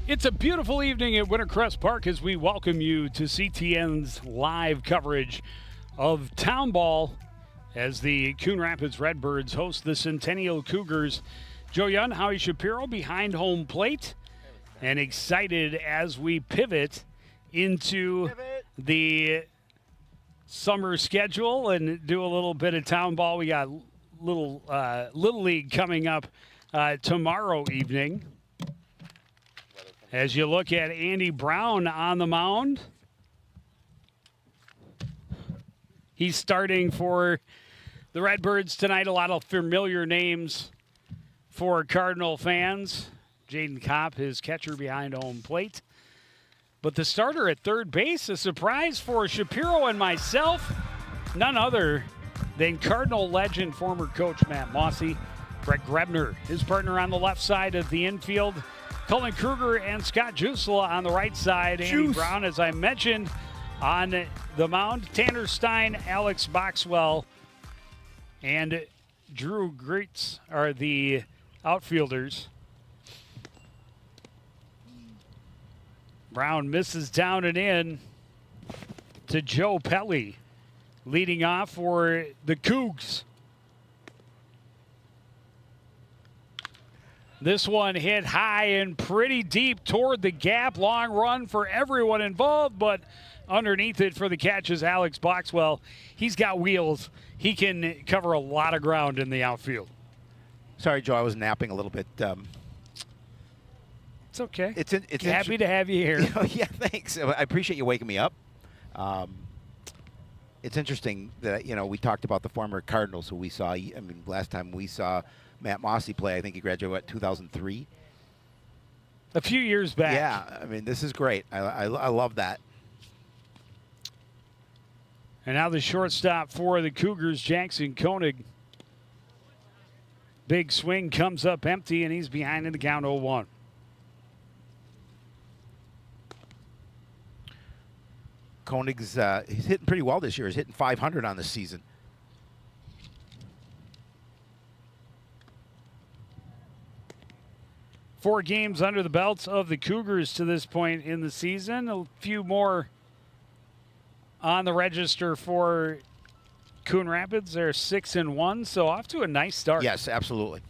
It's a beautiful evening at Wintercrest Park as we welcome you to CTN's live coverage of Town Ball as the Coon Rapids Redbirds host the Centennial Cougars. Joe Young, Howie Shapiro behind home plate, and excited as we pivot into the summer schedule and do a little bit of Town Ball. We got Little League coming up tomorrow evening. As you look at Andy Brown on the mound, he's starting for the Redbirds tonight. A lot of familiar names for Cardinal fans. Jaden Kopp, his catcher behind home plate. But the starter at third base, a surprise for Shapiro and myself, none other than Cardinal legend, former coach Matt Mossy. Brett Grebner, his partner on the left side of the infield. Cullen Kruger and Scott Jusela on the right side. Andy Brown, as I mentioned, on the mound. Tanner Stein, Alex Boxwell, and Drew Greitz are the outfielders. Brown misses down and in to Joe Pelly, leading off for the Cougs. This one hit high and pretty deep toward the gap. Long run for everyone involved, but underneath it for the catch is Alex Boxwell. He's got wheels. He can cover a lot of ground in the outfield. Sorry, Joe, I was napping a little bit. It's okay. It's happy to have you here. Yeah, thanks. I appreciate you waking me up. It's interesting that, we talked about the former Cardinals who we saw. I mean, last time we saw Matt Mossy play, I think he graduated, 2003? A few years back. Yeah, I mean, this is great. I love that. And now the shortstop for the Cougars, Jackson Koenig. Big swing comes up empty, and he's behind in the count 0-1. Koenig's he's hitting pretty well this year. He's hitting 500 on the season. Four games under the belts of the Cougars to this point in the season. A few more on the register for Coon Rapids. They're 6-1, so off to a nice start. Yes, absolutely.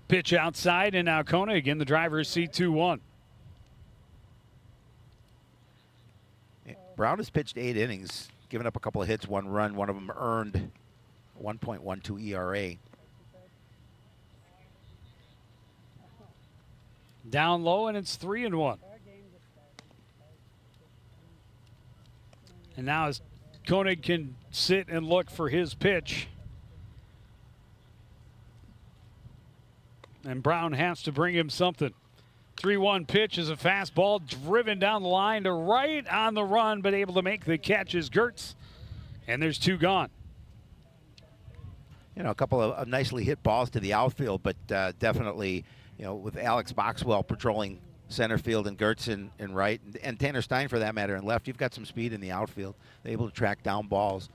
Pitch outside, and now Koenig in the driver's seat, 2-1. Brown has pitched 8 innings, given up a couple of hits, 1 run. One of them earned 1.12 ERA. Down low, and it's 3-1. And now as Koenig can sit and look for his pitch. And Brown has to bring him something. 3-1 pitch is a fastball driven down the line to right on the run, but able to make the catch is Gertz. And there's 2 gone. A couple of nicely hit balls to the outfield, but definitely, with Alex Boxwell patrolling center field and Gertz in right, and Tanner Stein for that matter in left, you've got some speed in the outfield. They're able to track down balls.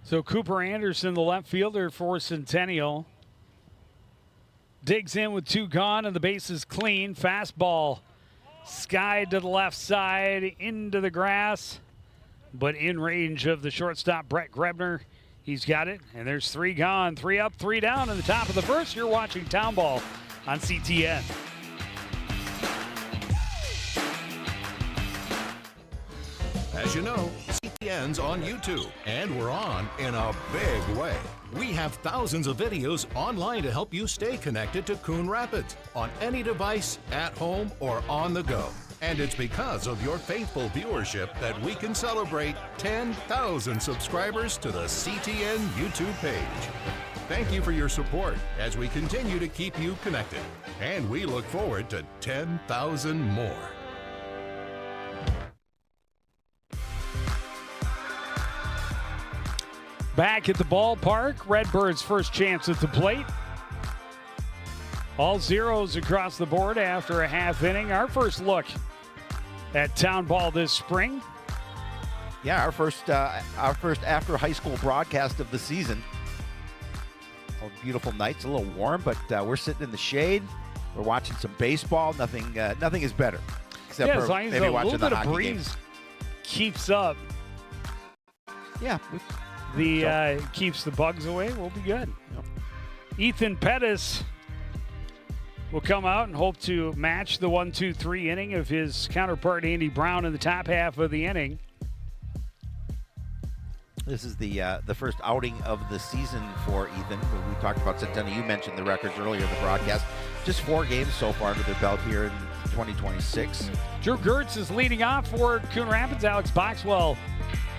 So Cooper Anderson, the left fielder for Centennial, digs in with 2 gone, and the base is clean. Fastball skied to the left side into the grass, but in range of the shortstop, Brett Grebner. He's got it, and there's 3 gone. 3 up, 3 down in the top of the first. You're watching Town Ball on CTN. As you know, CTN's on YouTube, and we're on in a big way. We have thousands of videos online to help you stay connected to Coon Rapids on any device, at home, or on the go. And it's because of your faithful viewership that we can celebrate 10,000 subscribers to the CTN YouTube page. Thank you for your support as we continue to keep you connected. And we look forward to 10,000 more. Back at the ballpark, Redbirds' first chance at the plate. All zeros across the board after a half inning. Our first look at town ball this spring. Yeah, our first after high school broadcast of the season. Oh, beautiful night. It's a little warm, but we're sitting in the shade. We're watching some baseball. Nothing is better, except as for long as maybe a watching little the bit of hockey breeze game. keeps up. Yeah, Keeps the bugs away. We'll be good. Yep. Ethan Pettis will come out and hope to match the 1-2-3 inning of his counterpart Andy Brown in the top half of the inning. This is the first outing of the season for Ethan. We talked about Centennial. You mentioned the records earlier in the broadcast. Just 4 games so far under their belt here in 2026. Drew Gertz is leading off for Coon Rapids. Alex Boxwell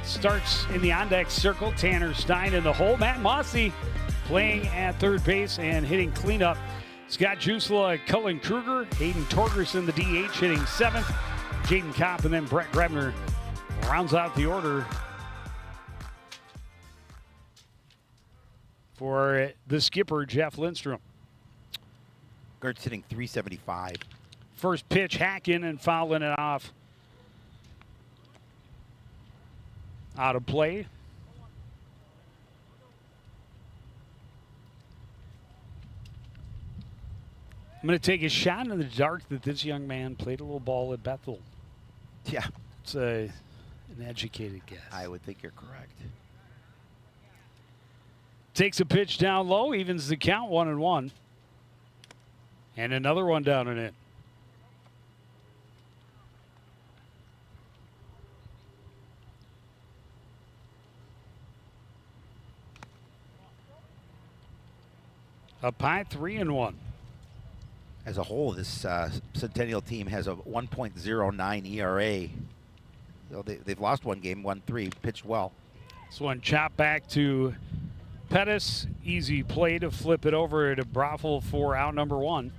starts in the on-deck circle. Tanner Stein in the hole. Matt Mossy playing at third base and hitting cleanup. Scott Jusela, Cullen Kruger, Hayden Torgerson, the DH, hitting 7th. Jaden Kopp, and then Brett Grebner rounds out the order for the skipper, Jeff Lindstrom. Gertz hitting .375. First pitch, hacking and fouling it off. Out of play. I'm going to take a shot in the dark that this young man played a little ball at Bethel. Yeah, It's an educated guess. I would think you're correct. Takes a pitch down low, evens the count 1-1. And another one down and in. Up high, 3-1. As a whole, this Centennial team has a 1.09 ERA. So they've lost one game, won 3, pitched well. This one chopped back to Pettis. Easy play to flip it over to Broffel for out number 1.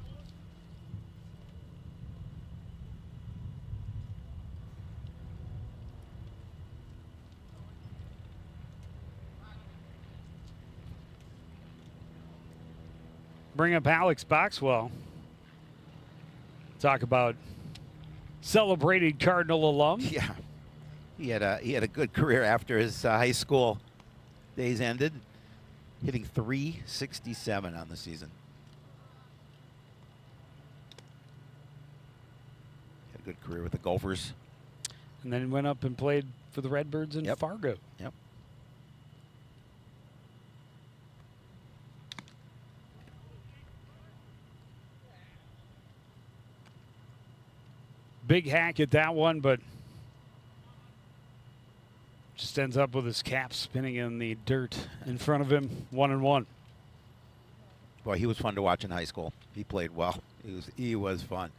Bring up Alex Boxwell. Talk about celebrated Cardinal alum. Yeah, he had a good career after his high school days ended, hitting .367 on the season. Had a good career with the Gophers. And then went up and played for the Redbirds in Yep. Fargo. Yep. Big hack at that one, but just ends up with his cap spinning in the dirt in front of him. 1-1. Boy, he was fun to watch in high school. He played well. He was fun.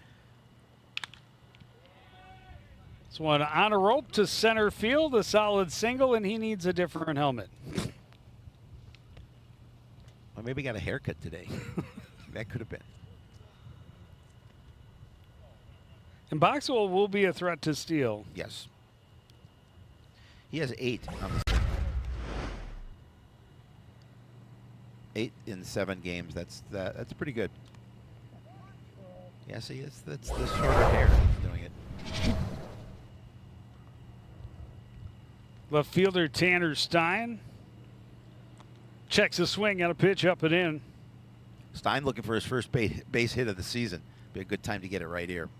This one on a rope to center field, a solid single, and he needs a different helmet. Well, maybe he got a haircut today. That could have been. And Boxwell will be a threat to steal. Yes. He has 8 on the season. 8 in 7 games. That's pretty good. Yeah, see, that's the shorter hair that's doing it. Left fielder Tanner Stein checks a swing on a pitch up and in. Stein looking for his first base hit of the season. Be a good time to get it right here.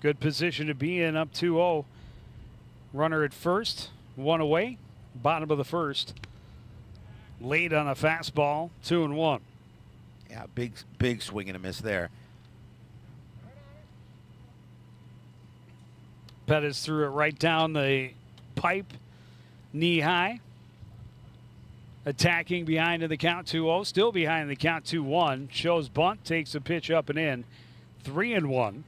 Good position to be in, up 2-0. Runner at first, 1 away, bottom of the first. Late on a fastball, 2-1. Yeah, big swing and a miss there. Pettis threw it right down the pipe, knee high. Attacking behind in the count 2-0, still behind in the count 2-1. Shows bunt, takes a pitch up and in, 3-1.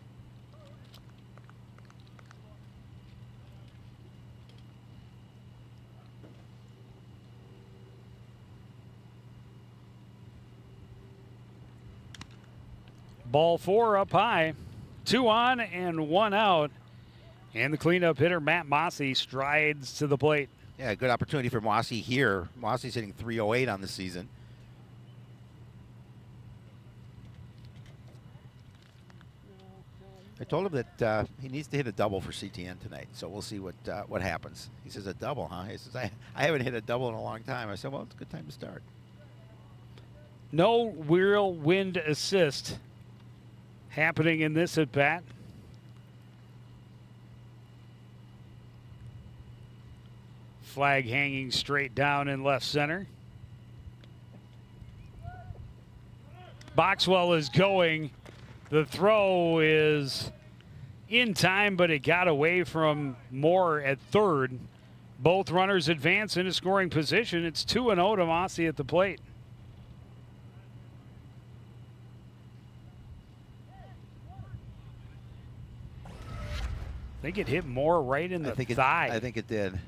Ball 4 up high. 2 on and 1 out. And the cleanup hitter, Matt Mossy, strides to the plate. Yeah, good opportunity for Mossy here. Mossy's hitting .308 on the season. I told him that he needs to hit a double for CTN tonight, so we'll see what happens. He says, a double, huh? He says, I haven't hit a double in a long time. I said, well, it's a good time to start. No whirlwind assist happening in this at-bat. Flag hanging straight down in left center. Boxwell is going. The throw is in time, but it got away from Moore at third. Both runners advance into scoring position. It's 2-0 to Mossy at the plate. I think it hit Moore right in the thigh. I think it did.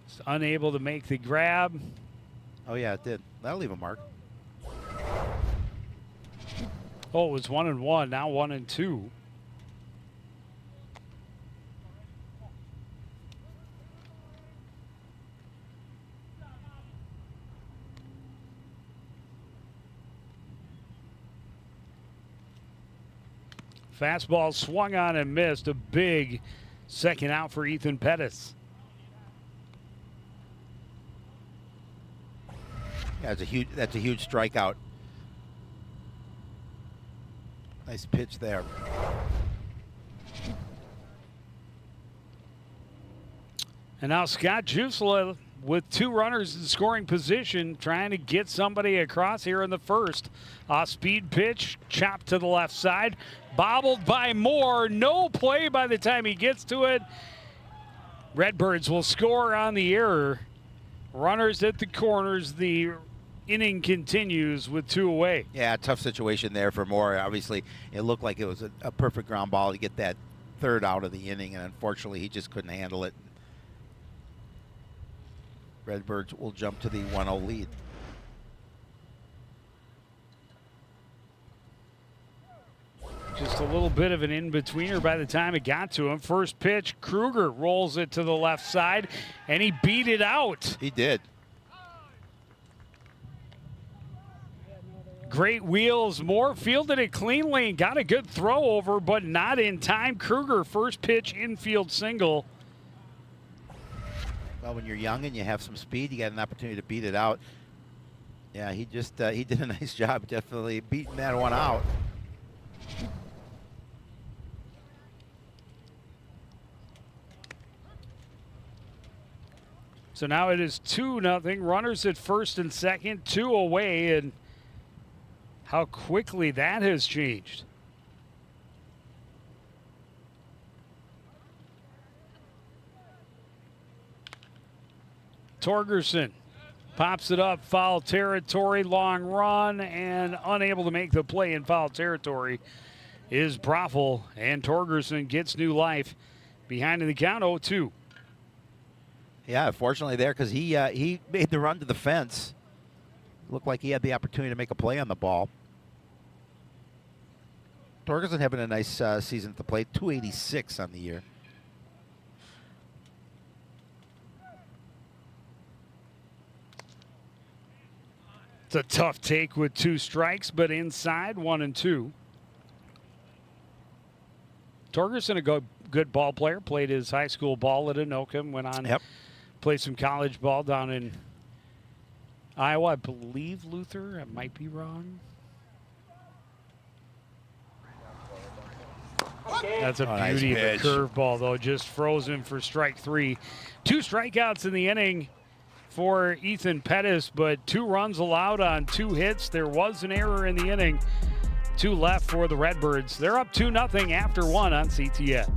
It's unable to make the grab. Oh, yeah, it did. That'll leave a mark. Oh, it was 1-1, now 1-2. Fastball swung on and missed. A big second out for Ethan Pettis. Yeah, that's a huge strikeout. Nice pitch there. And now Scott Jusela with 2 runners in scoring position, trying to get somebody across here in the first. Off-speed pitch, chopped to the left side, bobbled by Moore. No play by the time he gets to it. Redbirds will score on the error. Runners at the corners. The inning continues with 2 away. Yeah, tough situation there for Moore. Obviously, it looked like it was a perfect ground ball to get that third out of the inning, and unfortunately, he just couldn't handle it. Redbirds will jump to the 1-0 lead. Just a little bit of an in-betweener by the time it got to him. First pitch, Kruger rolls it to the left side, and he beat it out. He did. Great wheels. Moore fielded it cleanly and got a good throw over, but not in time. Kruger, first pitch, infield single. Well, when you're young and you have some speed, you got an opportunity to beat it out. Yeah, he just he did a nice job, definitely beating that one out. So now it is 2-0. Runners at first and second, 2 away, and how quickly that has changed. Torgerson pops it up, foul territory, long run, and unable to make the play in foul territory is Broffel, and Torgerson gets new life behind in the count, 0-2. Yeah, fortunately there, because he made the run to the fence. Looked like he had the opportunity to make a play on the ball. Torgerson having a nice season at the plate, 286 on the year. It's a tough take with 2 strikes, but inside 1-2. Torgerson, a good ball player, played his high school ball at Anoka, went on played some college ball down in Iowa. I believe Luther. I might be wrong. That's a beauty of a curveball, though. Just frozen for strike 3. 2 strikeouts in the inning for Ethan Pettis, but 2 runs allowed on 2 hits. There was an error in the inning. 2 left for the Redbirds. They're up 2-0 after 1 on CTN.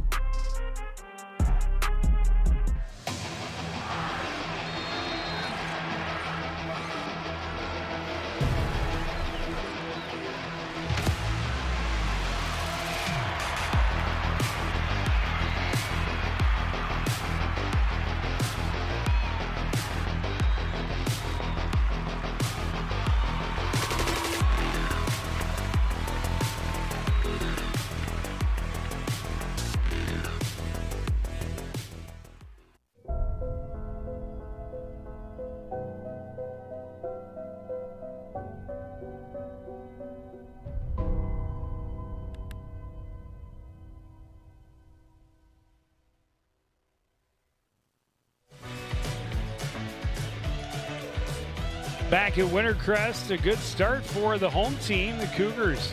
back at Wintercrest. A good start for the home team, the Cougars.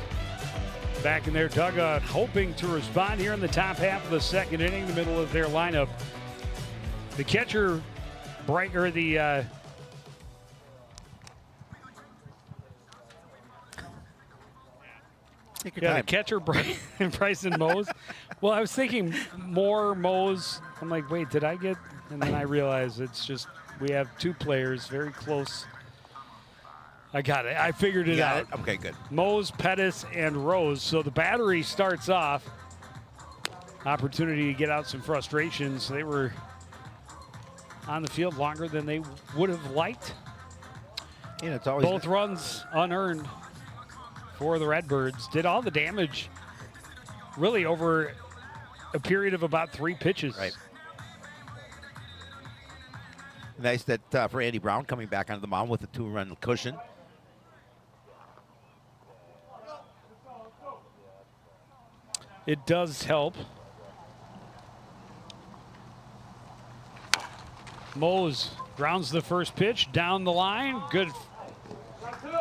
Back in their dugout, hoping to respond here in the top half of the second inning, the middle of their lineup. The catcher, the catcher, Bryson Mose. Well, I was thinking more Mose. I'm like, wait, did I get? And then I realized it's just we have two players very close. I got it. I figured it out. Okay, good. Mose, Pettis, and Rose. So the battery starts off. Opportunity to get out some frustrations. They were on the field longer than they would have liked. You know, it's always both runs unearned for the Redbirds. Did all the damage really over a period of about 3 pitches. Right. Nice that for Andy Brown coming back onto the mound with a 2-run cushion. It does help. Mose grounds the first pitch down the line. Good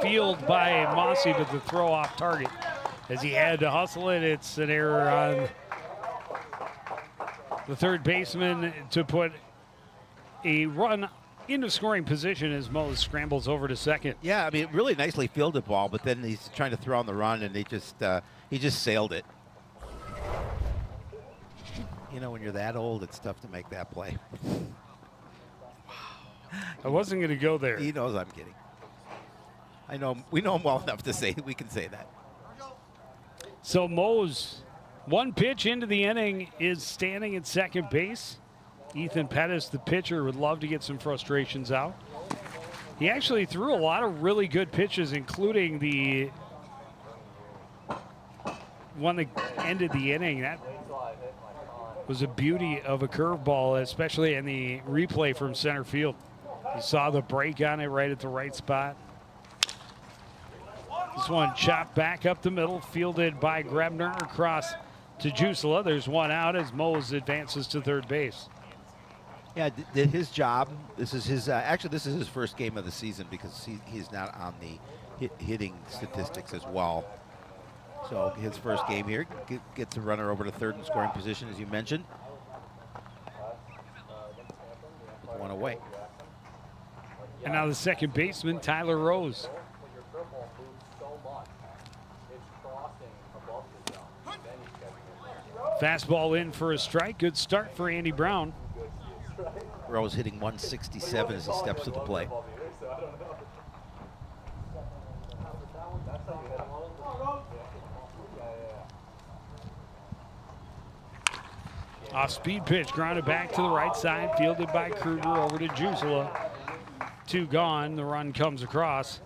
field by Mossy, but the throw off target. As he had to hustle it, it's an error on the third baseman to put a run into scoring position as Mose scrambles over to second. Yeah, I mean, really nicely fielded ball, but then he's trying to throw on the run, and he just sailed it. You know, when you're that old, it's tough to make that play. I wasn't going to go there. He knows I'm kidding. I know we know him well enough to say we can say that. So Mose, one pitch into the inning, is standing at second base. Ethan Pettis, the pitcher, would love to get some frustrations out. He actually threw a lot of really good pitches, including the one that ended the inning. That was a beauty of a curveball, especially in the replay from center field. You saw the break on it right at the right spot. This one chopped back up the middle, fielded by Grebner across to Jusela. There's one out as Mose advances to third base. Yeah, did his job. This is his. Actually, this is his first game of the season because he's not on the hitting statistics as well. So his first game here gets a runner over to third in scoring position, as you mentioned. With one away. And now the second baseman, Tyler Rose. Fastball in for a strike. Good start for Andy Brown. Rose hitting 167 as he steps to the plate. Off speed pitch, grounded back to the right side, fielded by Kruger over to Jusela. 2 gone, the run comes across,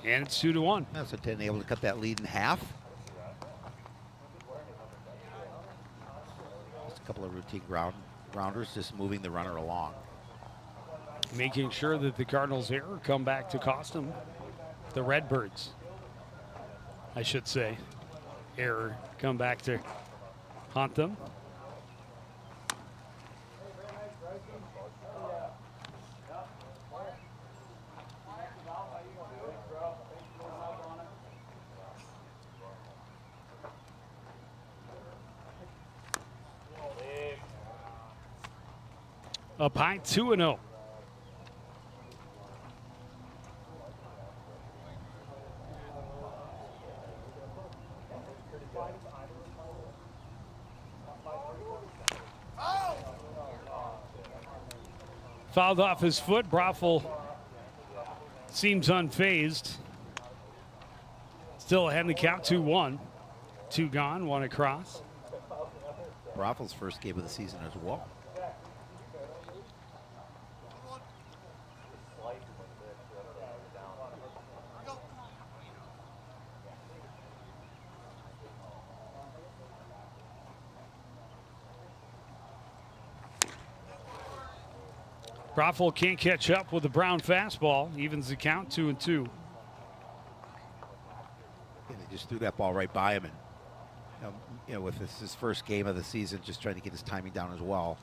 and it's 2-1. Yeah, so Centennial able to cut that lead in half. Just a couple of routine grounders, just moving the runner along. Making sure that the Cardinals' error come back to cost them. The Redbirds, I should say, error come back to haunt them. Up high, 2-0. Fouled off his foot. Broffel seems unfazed. Still ahead in the count, 2-1. 2 gone, 1 across. Broffel's first game of the season as well. Broffel can't catch up with the Brown fastball. Evens the count, 2-2. And they just threw that ball right by him. And, you know, with his first game of the season, just trying to get his timing down as well.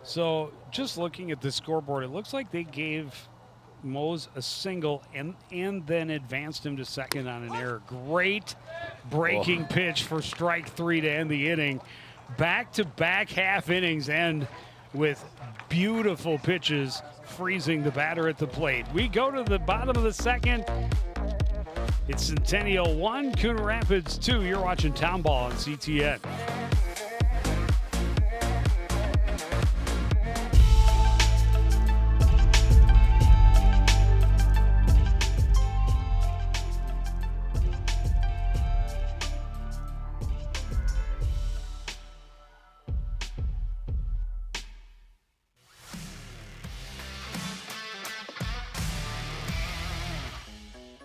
So just looking at the scoreboard, it looks like they gave Mose a single and then advanced him to second on an error. Great breaking pitch for strike 3 to end the inning. Back-to-back half innings end with beautiful pitches freezing the batter at the plate. We go to the bottom of the second. It's Centennial 1, Coon Rapids 2. You're watching Town Ball on CTN.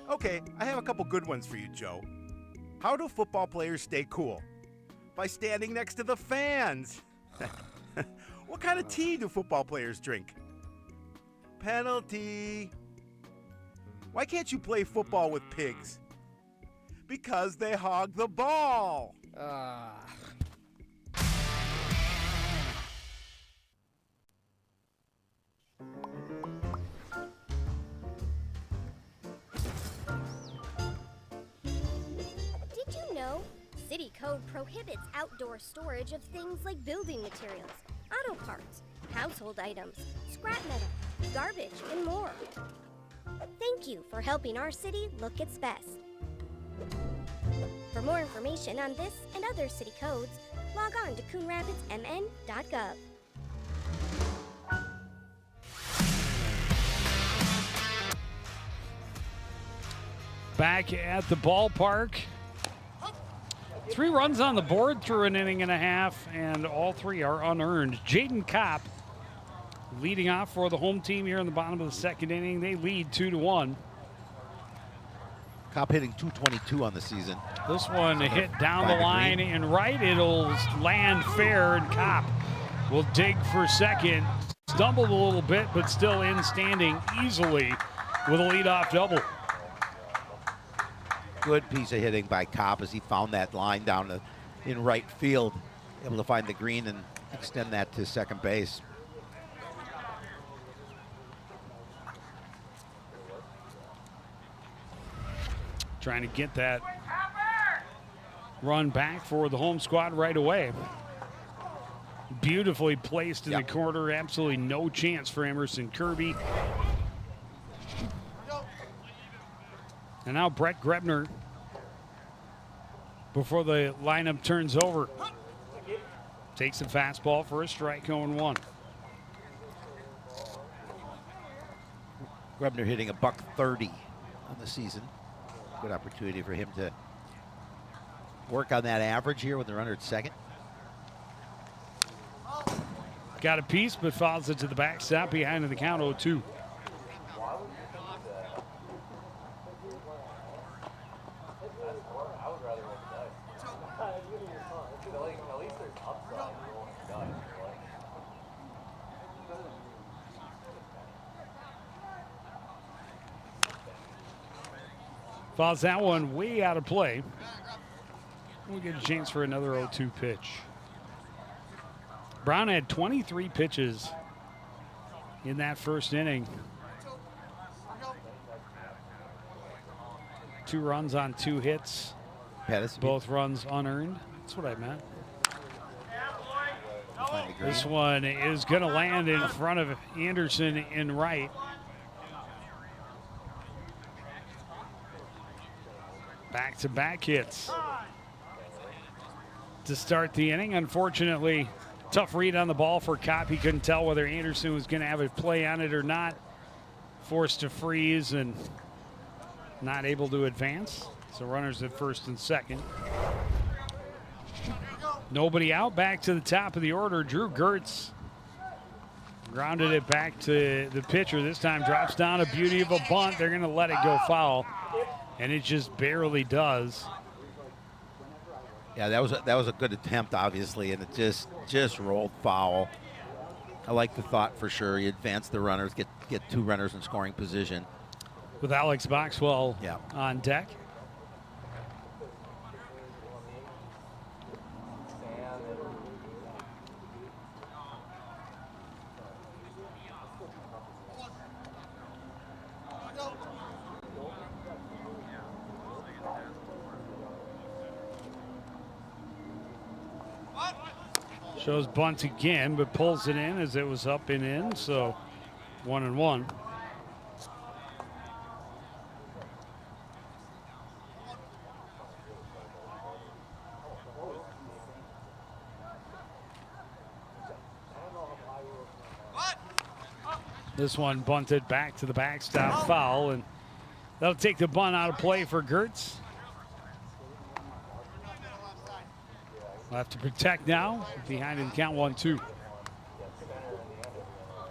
Okay, I have a couple good ones for you, Joe. How do football players stay cool? By standing next to the fans. What kind of tea do football players drink? Penalty. Why can't you play football with pigs? Because they hog the ball. Did you know? City code prohibits outdoor storage of things like building materials, auto parts, household items, scrap metal, garbage, and more. Thank you for helping our city look its best. For more information on this and other city codes, log on to coonrapidsmn.gov. Back at the ballpark. 3 runs on the board through an inning and a half, and all 3 are unearned. Jaden Kopp leading off for the home team here in the bottom of the second inning. They lead 2-1. Kopp hitting .222 on the season. This one hit down the line and right. It'll land fair, and Kopp will dig for second. Stumbled a little bit, but still in standing easily with a leadoff double. Good piece of hitting by Kopp as he found that line down in right field, able to find the green and extend that to second base. Trying to get that run back for the home squad right away. Beautifully placed in the corner. Absolutely no chance for Emerson Kirby. And now Brett Grebner, before the lineup turns over, takes a fastball for a strike, 0-1. Grebner hitting a .130 on the season. Good opportunity for him to work on that average here with the runner at second. Got a piece, but fouls it to the backstop behind the count, 0-2. Fouls that one way out of play. We'll get a chance for another 0-2 pitch. Brown had 23 pitches in that first inning. 2 runs on 2 hits. Both runs unearned. That's what I meant. This one is going to land in front of Anderson in right. Back-to-back hits to start the inning. Unfortunately, tough read on the ball for Kopp. He couldn't tell whether Anderson was going to have a play on it or not. Forced to freeze and not able to advance. So runners at first and second. Nobody out. Back to the top of the order. Drew Gertz grounded it back to the pitcher. This time drops down a beauty of a bunt. They're going to let it go foul. And it just barely does. Yeah, that was a good attempt, obviously, and it just rolled foul. I like the thought for sure. You advance the runners, get 2 runners in scoring position. With Alex Boxwell on deck. Shows bunt again, but pulls it in as it was up and in, so 1-1. This one bunted back to the backstop, foul, and that'll take the bunt out of play for Gertz. We'll have to protect now. Behind in count 1-2.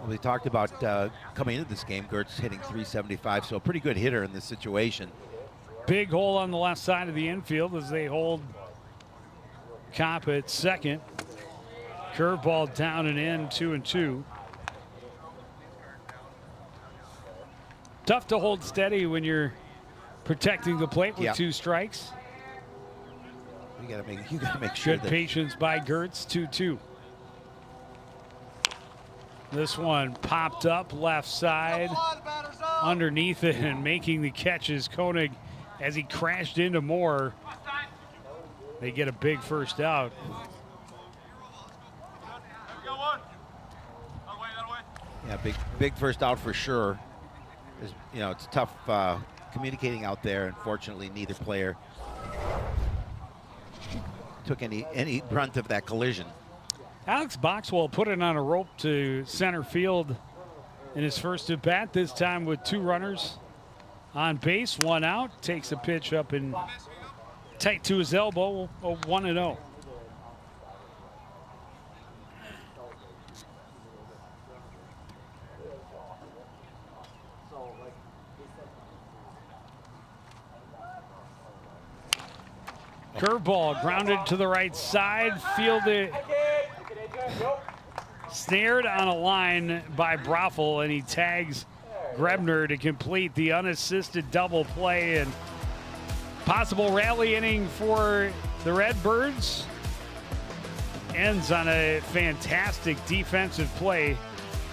Well, we talked about coming into this game, Gertz hitting .375, so a pretty good hitter in this situation. Big hole on the left side of the infield as they hold Kopp at second. Curveball down and in, 2-2. Tough to hold steady when you're protecting the plate with 2 strikes. You gotta make sure. Good patience by Gertz, 2-2. This one popped up left side, underneath it, and making the catch is Koenig as he crashed into Moore. They get a big first out. Yeah, big first out for sure. You know, it's tough communicating out there. Unfortunately, neither player took any brunt of that collision. Alex Boxwell put it on a rope to center field in his first at bat, this time with 2 runners on base, 1 out. Takes a pitch up and tight to his elbow, 1-0. Curveball grounded to the right side, fielded, snared on a line by Broffel, and he tags Grebner to complete the unassisted double play. And possible rally inning for the Redbirds ends on a fantastic defensive play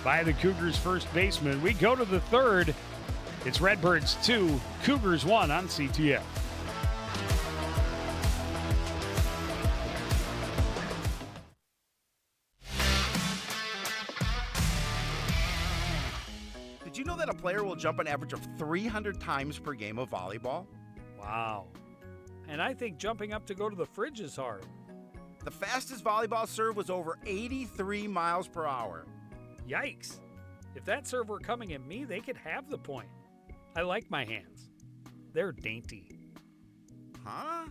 by the Cougars' first baseman. We go to the third. It's Redbirds 2, Cougars 1 on CTF. Did you know that a player will jump an average of 300 times per game of volleyball? Wow. And I think jumping up to go to the fridge is hard. The fastest volleyball serve was over 83 miles per hour. Yikes. If that serve were coming at me, they could have the point. I like my hands. They're dainty. Huh?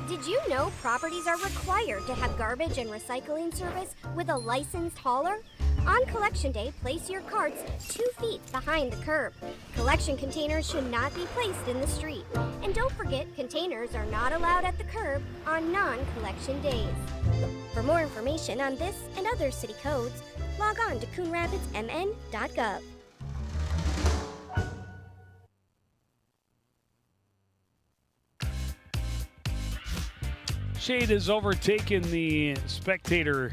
Did you know properties are required to have garbage and recycling service with a licensed hauler? On collection day, place your carts 2 feet behind the curb. Collection containers should not be placed in the street. And don't forget, containers are not allowed at the curb on non-collection days. For more information on this and other city codes, log on to coonrapidsmn.gov. Shade has overtaken the spectator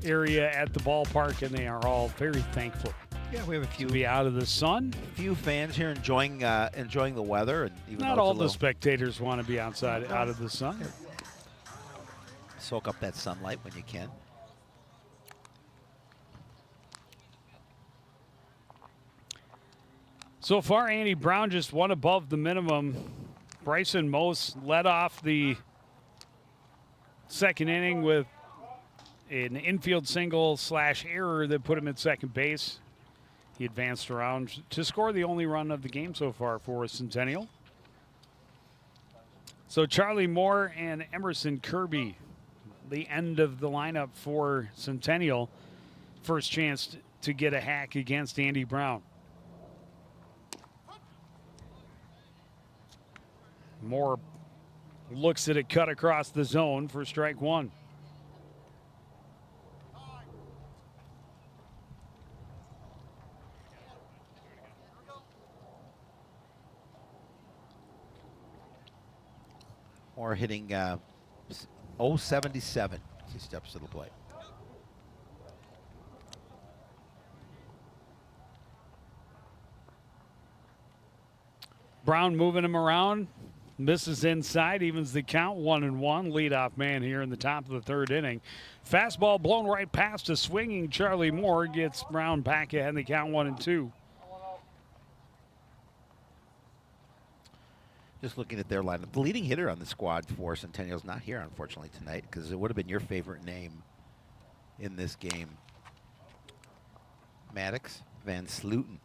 area at the ballpark, and they are all very thankful. Yeah, we have a to be out of the sun. Few fans here enjoying the weather, and even Not all the spectators want to be outside out of the sun. Soak up that sunlight when you can. So far, Andy Brown just 1 above the minimum. Bryson Mose led off the second inning with an infield single / error that put him at second base. He advanced around to score the only run of the game so far for Centennial. So Charlie Moore and Emerson Kirby, the end of the lineup for Centennial. First chance to get a hack against Andy Brown. Moore looks at it cut across the zone for strike 1. Moore hitting .077 as he steps to the plate. Brown moving him around. Misses inside, evens the count, 1-1. Leadoff man here in the top of the third inning. Fastball blown right past a swinging Charlie Moore. Gets Brown back ahead in the count, 1-2. Just looking at their lineup. The leading hitter on the squad for Centennial's not here, unfortunately, tonight, because it would have been your favorite name in this game. Maddox Van Slooten.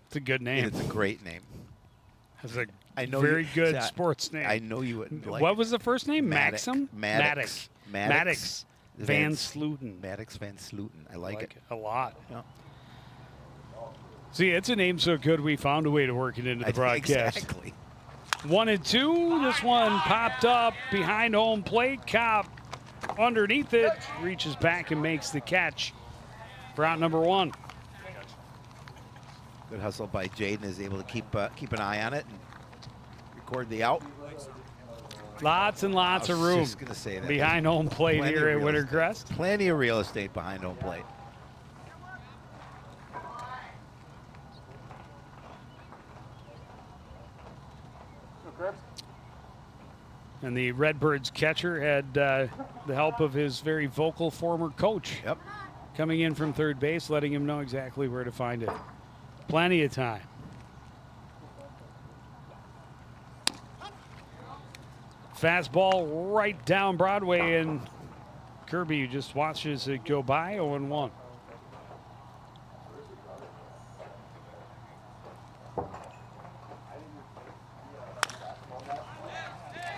It's a good name. It's a great name. It's a I know very good sports name. I know you wouldn't like What was the first name? Maddox. Maxim? Maddox. Maddox Van Slooten. Maddox Van Slooten. I like it. A lot. Yeah. See, it's a name so good we found a way to work it into the broadcast. Exactly. 1-2. This one popped up behind home plate. Cobb underneath it. Reaches back and makes the catch for out number 1. Good hustle by Jaden, is able to keep an eye on it and record the out. Lots and lots of room Just gonna say that. behind home plate Plenty here of at real Wintercrest. estate. Plenty of real estate behind home plate. And the Redbirds catcher had the help of his very vocal former coach. Yep. Coming in from third base, letting him know exactly where to find it. Plenty of time. Fastball right down Broadway, and Kirby just watches it go by. 0-1.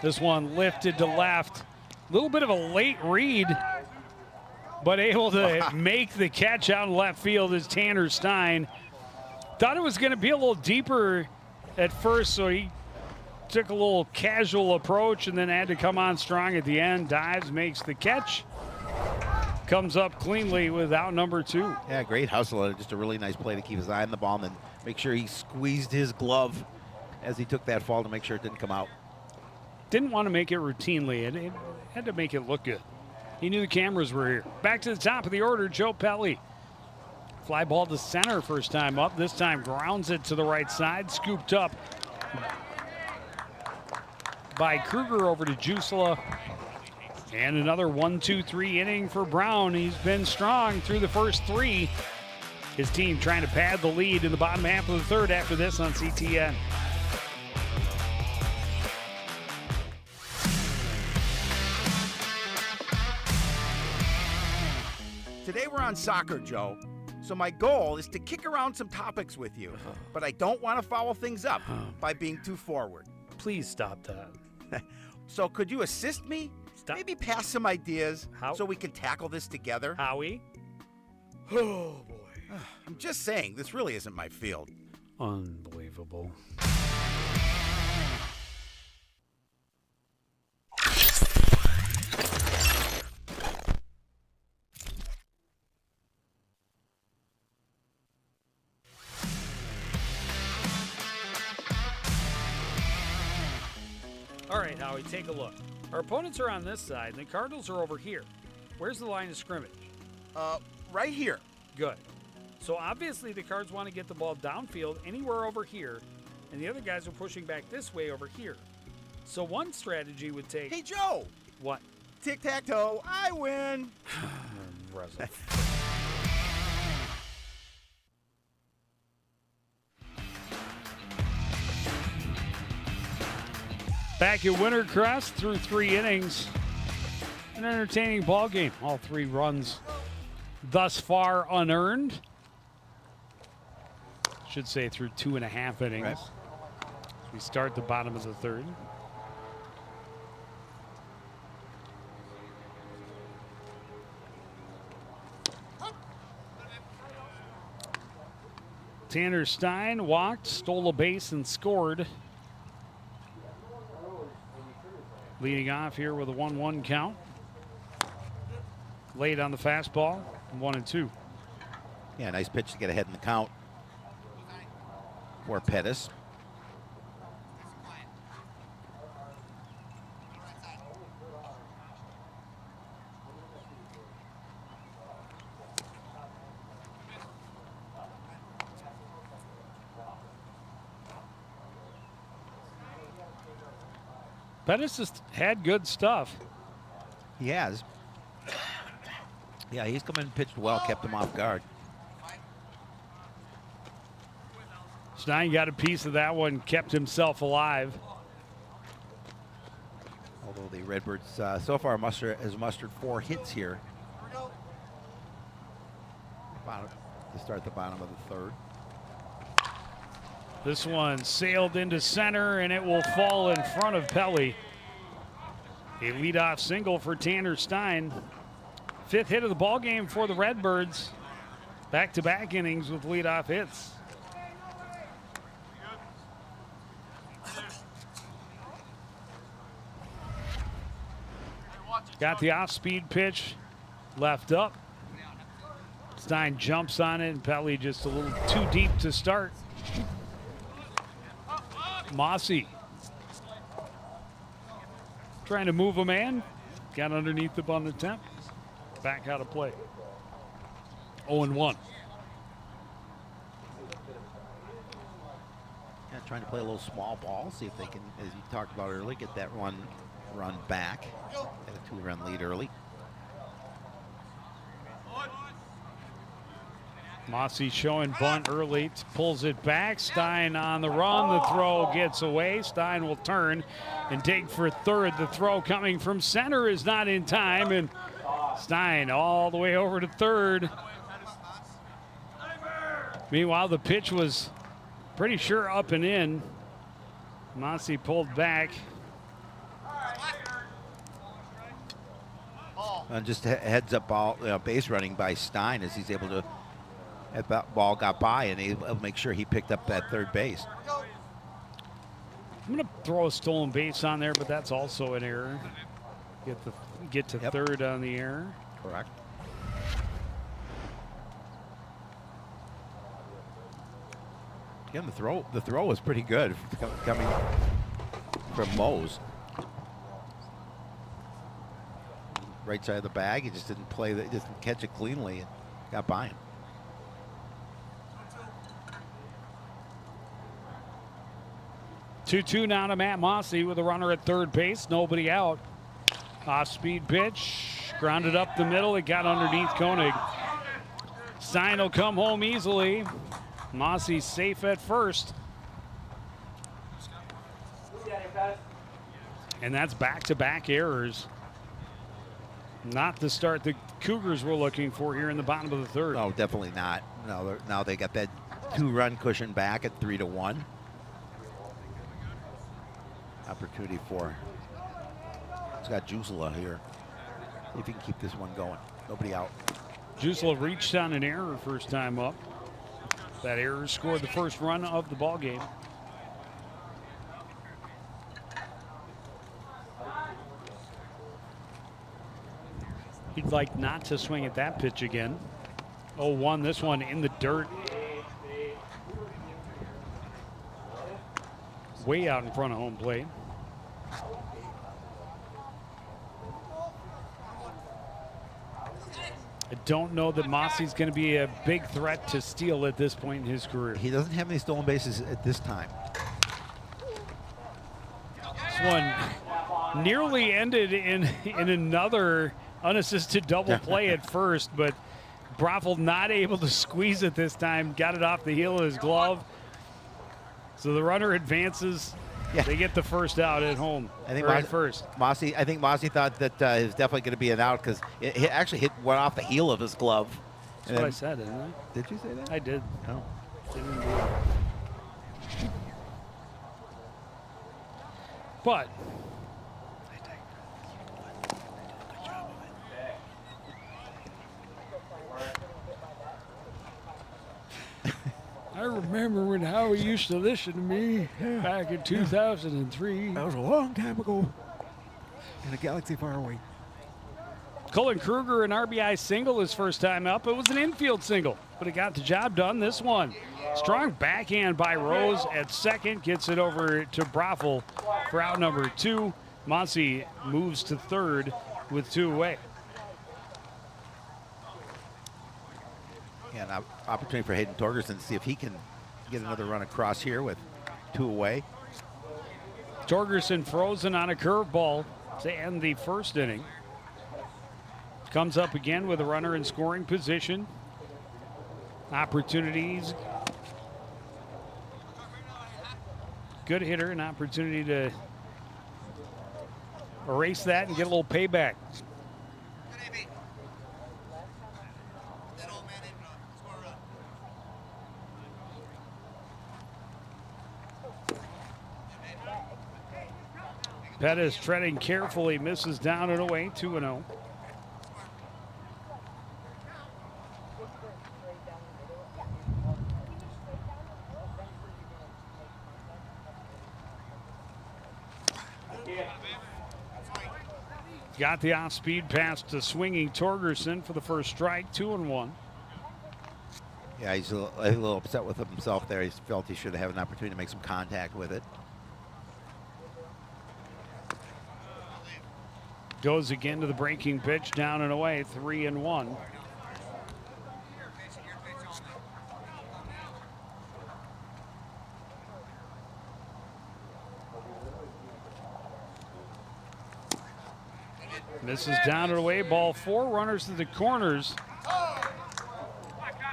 This one lifted to left. A little bit of a late read, but able to make the catch out in left field is Tanner Stein. Thought it was going to be a little deeper at first, so he took a little casual approach and then had to come on strong at the end. Dives, makes the catch. Comes up cleanly with out number 2. Yeah, great hustle. Just a really nice play to keep his eye on the ball and then make sure he squeezed his glove as he took that fall to make sure it didn't come out. Didn't want to make it routinely. It had to make it look good. He knew the cameras were here. Back to the top of the order, Joe Pelly. Fly ball to center first time up. This time grounds it to the right side. Scooped up by Kruger over to Jusela. And another 1-2-3 inning for Brown. He's been strong through the first 3. His team trying to pad the lead in the bottom half of the third after this on CTN. Today we're on soccer, Joe. So my goal is to kick around some topics with you, but I don't want to foul things up by being too forward. Please stop that. So could you assist me? Stop. Maybe pass some ideas How? so we can tackle this together? Howie? Oh, boy. I'm just saying, this really isn't my field. Unbelievable. All right, Howie, take a look. Our opponents are on this side, and the Cardinals are over here. Where's the line of scrimmage? Right here. Good. So obviously the Cards want to get the ball downfield anywhere over here, and the other guys are pushing back this way over here. So one strategy would take... Hey, Joe! What? Tic-tac-toe, I win! Russell. Back at Wintercrest through 3 innings. An entertaining ball game. All 3 runs thus far unearned. Should say through 2.5 innings. Right. As we start the bottom of the third. Tanner Stein walked, stole a base, and scored. Leading off here with a 1-1 count. Late on the fastball, 1-2. Yeah, nice pitch to get ahead in the count for Pettis. Pettis has had good stuff. He has. Yeah, he's come in and pitched well, kept him off guard. Stein got a piece of that one, kept himself alive. Although the Redbirds so far has mustered 4 hits here. To start the bottom of the 3rd. This one sailed into center, and it will fall in front of Pelly. A leadoff single for Tanner Stein. 5th hit of the ball game for the Redbirds. Back-to-back innings with leadoff hits. Got the off-speed pitch, left up. Stein jumps on it, and Pelly just a little too deep to start. Mossy trying to move a man. Got underneath him on the temp. Back out of play. 0-1. Yeah, trying to play a little small ball, see if they can, as you talked about earlier, get that run back. Get a 2-run lead early. Mossy showing bunt early, pulls it back. Stein on the run, the throw gets away. Stein will turn and dig for 3rd. The throw coming from center is not in time, and Stein all the way over to 3rd. Meanwhile, the pitch was pretty sure up and in. Mossy pulled back. And just heads up ball, base running by Stein as he's able to. That ball got by, and he'll make sure he picked up that 3rd base. I'm going to throw a stolen base on there, but that's also an error. Get to 3rd on the error. Correct. Again, the throw was pretty good coming from Mose. Right side of the bag, he just didn't catch it cleanly and got by him. Two now to Matt Mossy with a runner at 3rd base, nobody out. Off-speed pitch, grounded up the middle, it got underneath Koenig. Stein will come home easily. Mossy safe at 1st. And that's back-to-back errors. Not the start the Cougars were looking for here in the bottom of the 3rd. No, definitely not. No, now they got that 2-run cushion back at 3-1. Opportunity for Scott Jusela here. See if he can keep this one going. Nobody out. Jusela reached on an error first time up. That error scored the 1st run of the ball game. He'd like not to swing at that pitch again. 0-1, this one in the dirt. Way out in front of home plate. I don't know that Mossy's going to be a big threat to steal at this point in his career. He doesn't have any stolen bases at this time. This one nearly ended in another unassisted double play at first, but Broffel not able to squeeze it this time. Got it off the heel of his glove. So the runner advances. Yeah. They get the 1st out at home. I think at first. I think Mossy thought that it was definitely going to be an out because it actually hit one off the heel of his glove. That's what I said, didn't I? Did you say that? I did. No. Didn't do it. But I remember when Howie used to listen to me back in 2003. That was a long time ago in a galaxy far away. Cullen Kruger, an RBI single his first time up. It was an infield single, but it got the job done. This one, strong backhand by Rose at 2nd. Gets it over to Broffel for out number 2. Mossy moves to 3rd with 2 away. And an opportunity for Hayden Torgerson to see if he can get another run across here with 2 away. Torgerson frozen on a curveball to end the first inning. Comes up again with a runner in scoring position. Opportunities. Good hitter, an opportunity to erase that and get a little payback. Pettis treading carefully, misses down and away, 2-0. Got the off-speed pass to swinging Torgerson for the first strike, 2-1. Yeah, he's a little upset with himself there. He felt he should have an opportunity to make some contact with it. Goes again to the breaking pitch, down and away, 3-1. Misses down and away, ball 4. Runners to the corners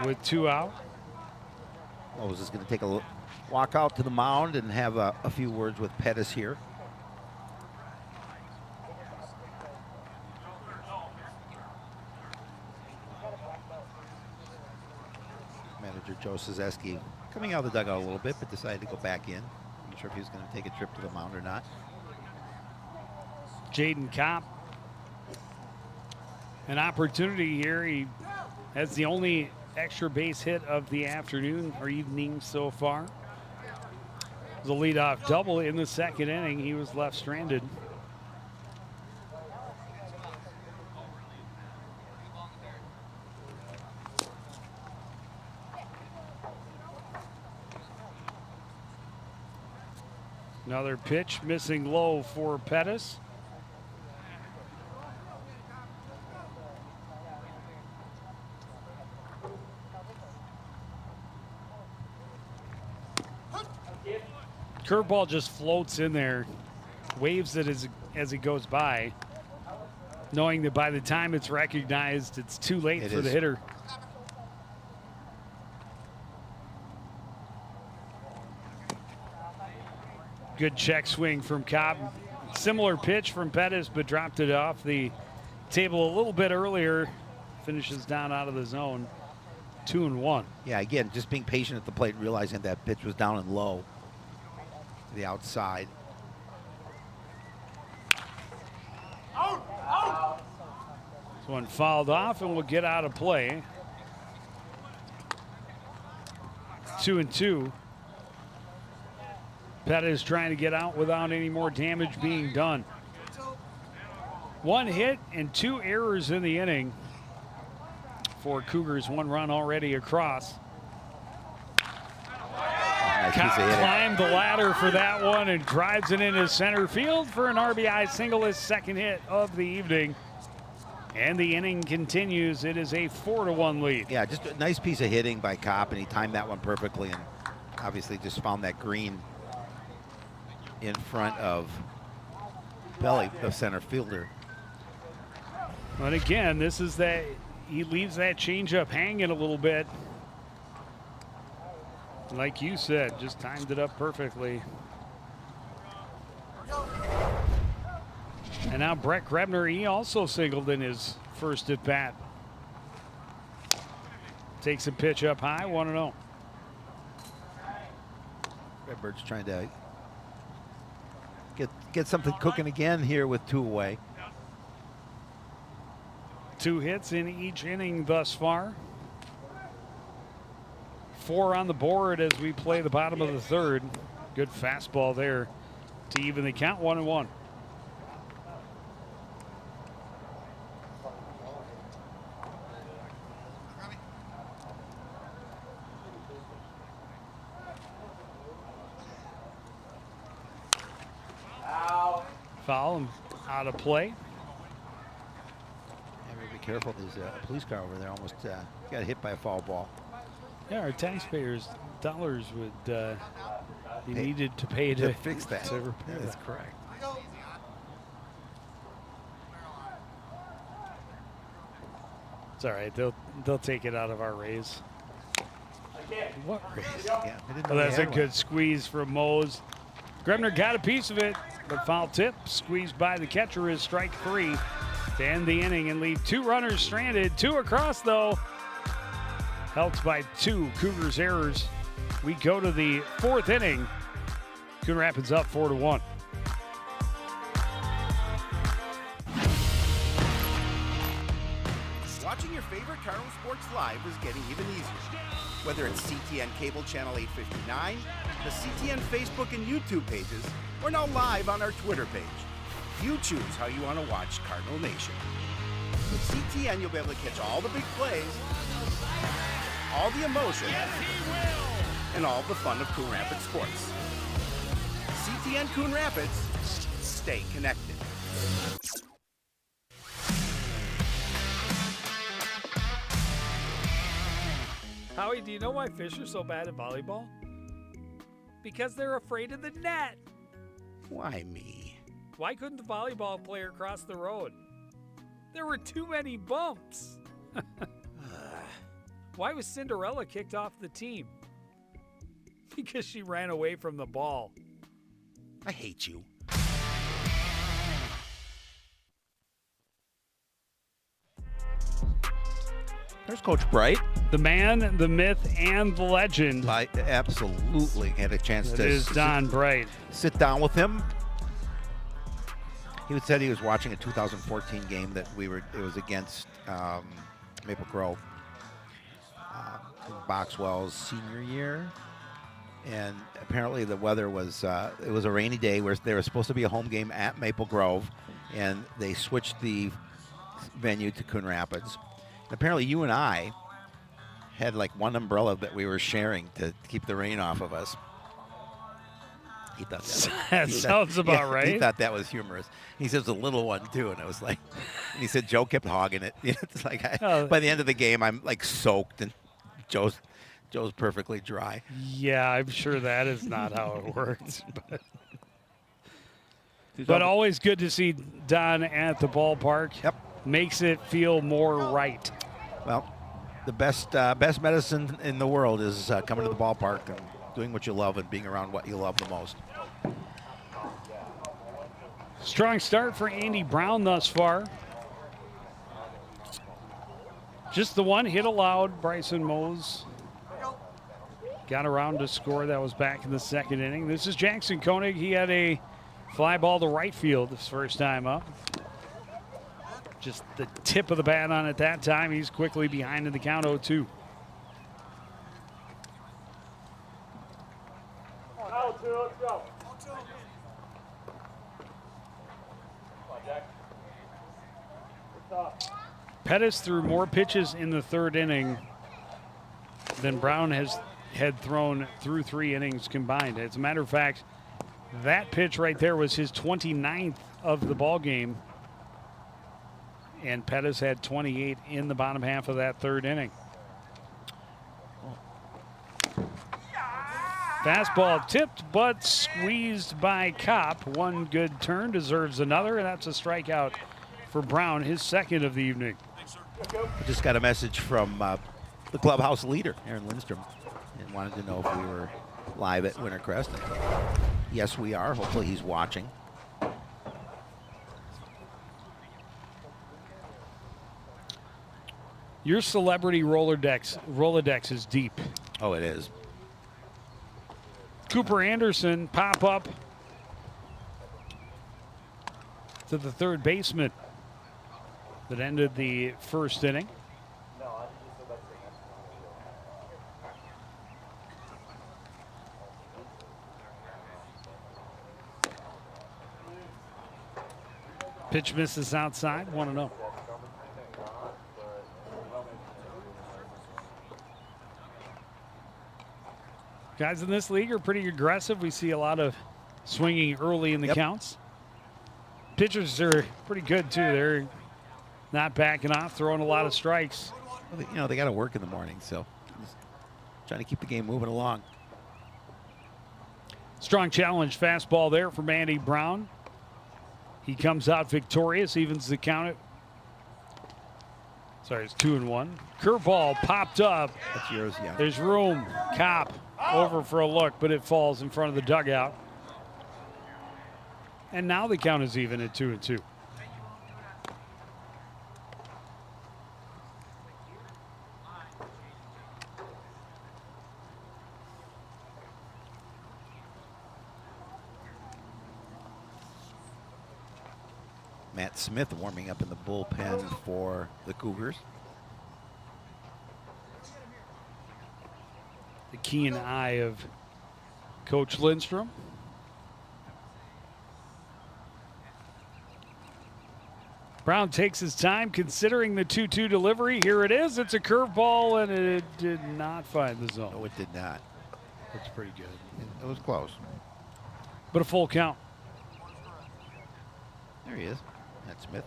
with 2 out. Moses is going to take a walk out to the mound and have a few words with Pettis here. Manager Joe Szewski coming out of the dugout a little bit, but decided to go back in. I'm not sure if he was going to take a trip to the mound or not. Jaden Kopp. An opportunity here. He has the only extra base hit of the afternoon or evening so far. The leadoff double in the second inning. He was left stranded. Another pitch missing low for Pettis. Curveball just floats in there, waves it as it goes by, knowing that by the time it's recognized, it's too late for the hitter. Good check swing from Cobb. Similar pitch from Pettis, but dropped it off the table a little bit earlier. Finishes down out of the zone, 2-1. Yeah, again, just being patient at the plate, realizing that pitch was down and low. The outside. This one fouled off and will get out of play. 2-2. Pettis trying to get out without any more damage being done. 1 hit and 2 errors in the inning for Cougars. 1 run already across. Climbed the ladder for that one and drives it into center field for an RBI single, his second hit of the evening. And the inning continues. It is a 4-1 lead. Yeah, just a nice piece of hitting by Kopp, and he timed that one perfectly, and obviously just found that green in front of Belly, the center fielder. But again, this is that he leaves that changeup hanging a little bit. Like you said, just timed it up perfectly. And now Brett Krebner, he also singled in his first at bat. Takes a pitch up high, 1-0. Redbirds trying to get something cooking again here with 2 away. 2 hits in each inning thus far. 4 on the board as we play the bottom of the third. Good fastball there to even the count, 1-1. Foul and out of play. Yeah, be careful. There's a police car over there. Almost got hit by a foul ball. Yeah, our taxpayers' dollars would He needed to pay to fix that. to repair That's that. correct. It's all right. They'll take it out of our raise. What raise? Yeah, I didn't know Well, they that's a had one. good squeeze from Mose. Grebner got a piece of it, but foul tip squeezed by the catcher is strike 3 to end the inning and leave 2 runners stranded. 2 across, though. Helped by 2 Cougars errors. We go to the 4th inning. Coon Rapids up 4-1. Watching your favorite Cardinal sports live is getting even easier. Whether it's CTN Cable Channel 859, the CTN Facebook and YouTube pages, or now live on our Twitter page. You choose how you want to watch Cardinal Nation. With CTN, you'll be able to catch all the big plays, all the emotion, and all the fun of Coon Rapids sports. CTN Coon Rapids, stay connected. Howie, do you know why fish are so bad at volleyball? Because they're afraid of the net. Why me? Why couldn't the volleyball player cross the road? There were too many bumps. Why was Cinderella kicked off the team? Because she ran away from the ball. I hate you. There's Coach Bright. The man, the myth, and the legend. I absolutely had a chance That to is Don Bright. sit down with him. He said he was watching a 2014 game that it was against Maple Grove. Boxwell's senior year. And apparently the weather was, it was a rainy day where there was supposed to be a home game at Maple Grove, and they switched the venue to Coon Rapids. And apparently you and I had like one umbrella that we were sharing to keep the rain off of us. He thought That sounds about right. He thought that was humorous. He says a little one too, and it was like, and he said Joe kept hogging it. It's like by the end of the game, I'm like soaked, and Joe's perfectly dry. Yeah, I'm sure that is not how it works. But always good to see Don at the ballpark. Yep. Makes it feel more right. Well, the best medicine in the world is coming to the ballpark and doing what you love and being around what you love the most. Strong start for Andy Brown thus far. Just the one hit allowed. Bryson Mose got around to score. That was back in the 2nd inning. This is Jackson Koenig. He had a fly ball to right field his first time up. Just the tip of the bat on at that time. He's quickly behind in the count 0-2. Pettis threw more pitches in the 3rd inning than Brown had thrown through 3 innings combined. As a matter of fact, that pitch right there was his 29th of the ball game, and Pettis had 28 in the bottom half of that 3rd inning. Fastball tipped but squeezed by Kopp. One good turn deserves another, and that's a strikeout for Brown, his 2nd of the evening. I just got a message from the clubhouse leader, Aaron Lindstrom, and wanted to know if we were live at Wintercrest. Yes, we are. Hopefully he's watching. Your celebrity Rolodex is deep. Oh, it is. Cooper Anderson pop up to the 3rd baseman that ended the 1st inning. Pitch misses outside, 1-0. Guys in this league are pretty aggressive. We see a lot of swinging early in the counts. Pitchers are pretty good too. They're not backing off, throwing a lot of strikes. Well, they got to work in the morning, so just trying to keep the game moving along. Strong challenge fastball there from Andy Brown. He comes out victorious, evens the count. Sorry, it's 2-1. Curveball popped up. That's yours, yeah. There's room. Kopp over for a look, but it falls in front of the dugout. And now the count is even at 2-2. Matt Smith warming up in the bullpen for the Cougars. The keen eye of Coach Lindstrom. Brown takes his time considering the 2-2 delivery. Here it is. It's a curveball, and it did not find the zone. No, it did not. That's pretty good. It was close. But a full count. There he is, Matt Smith.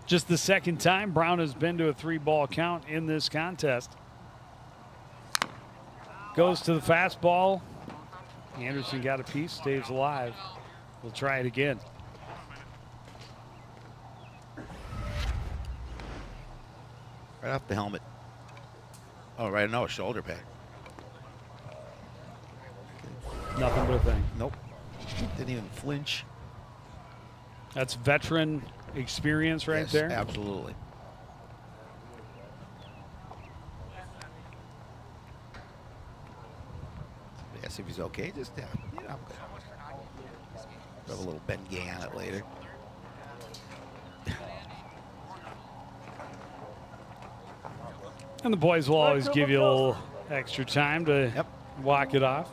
Just the second time Brown has been to a 3-ball count in this contest. Goes to the fastball. Anderson got a piece, stays alive. We'll try it again. Right off the helmet. Oh, right, no, shoulder pad. Nothing but a thing. Nope. Didn't even flinch. That's veteran experience right Yes, there. Absolutely. Yeah, see if he's okay. Just, you know, have a little Bengay on it later. And the boys will always give you a little extra time to walk it off.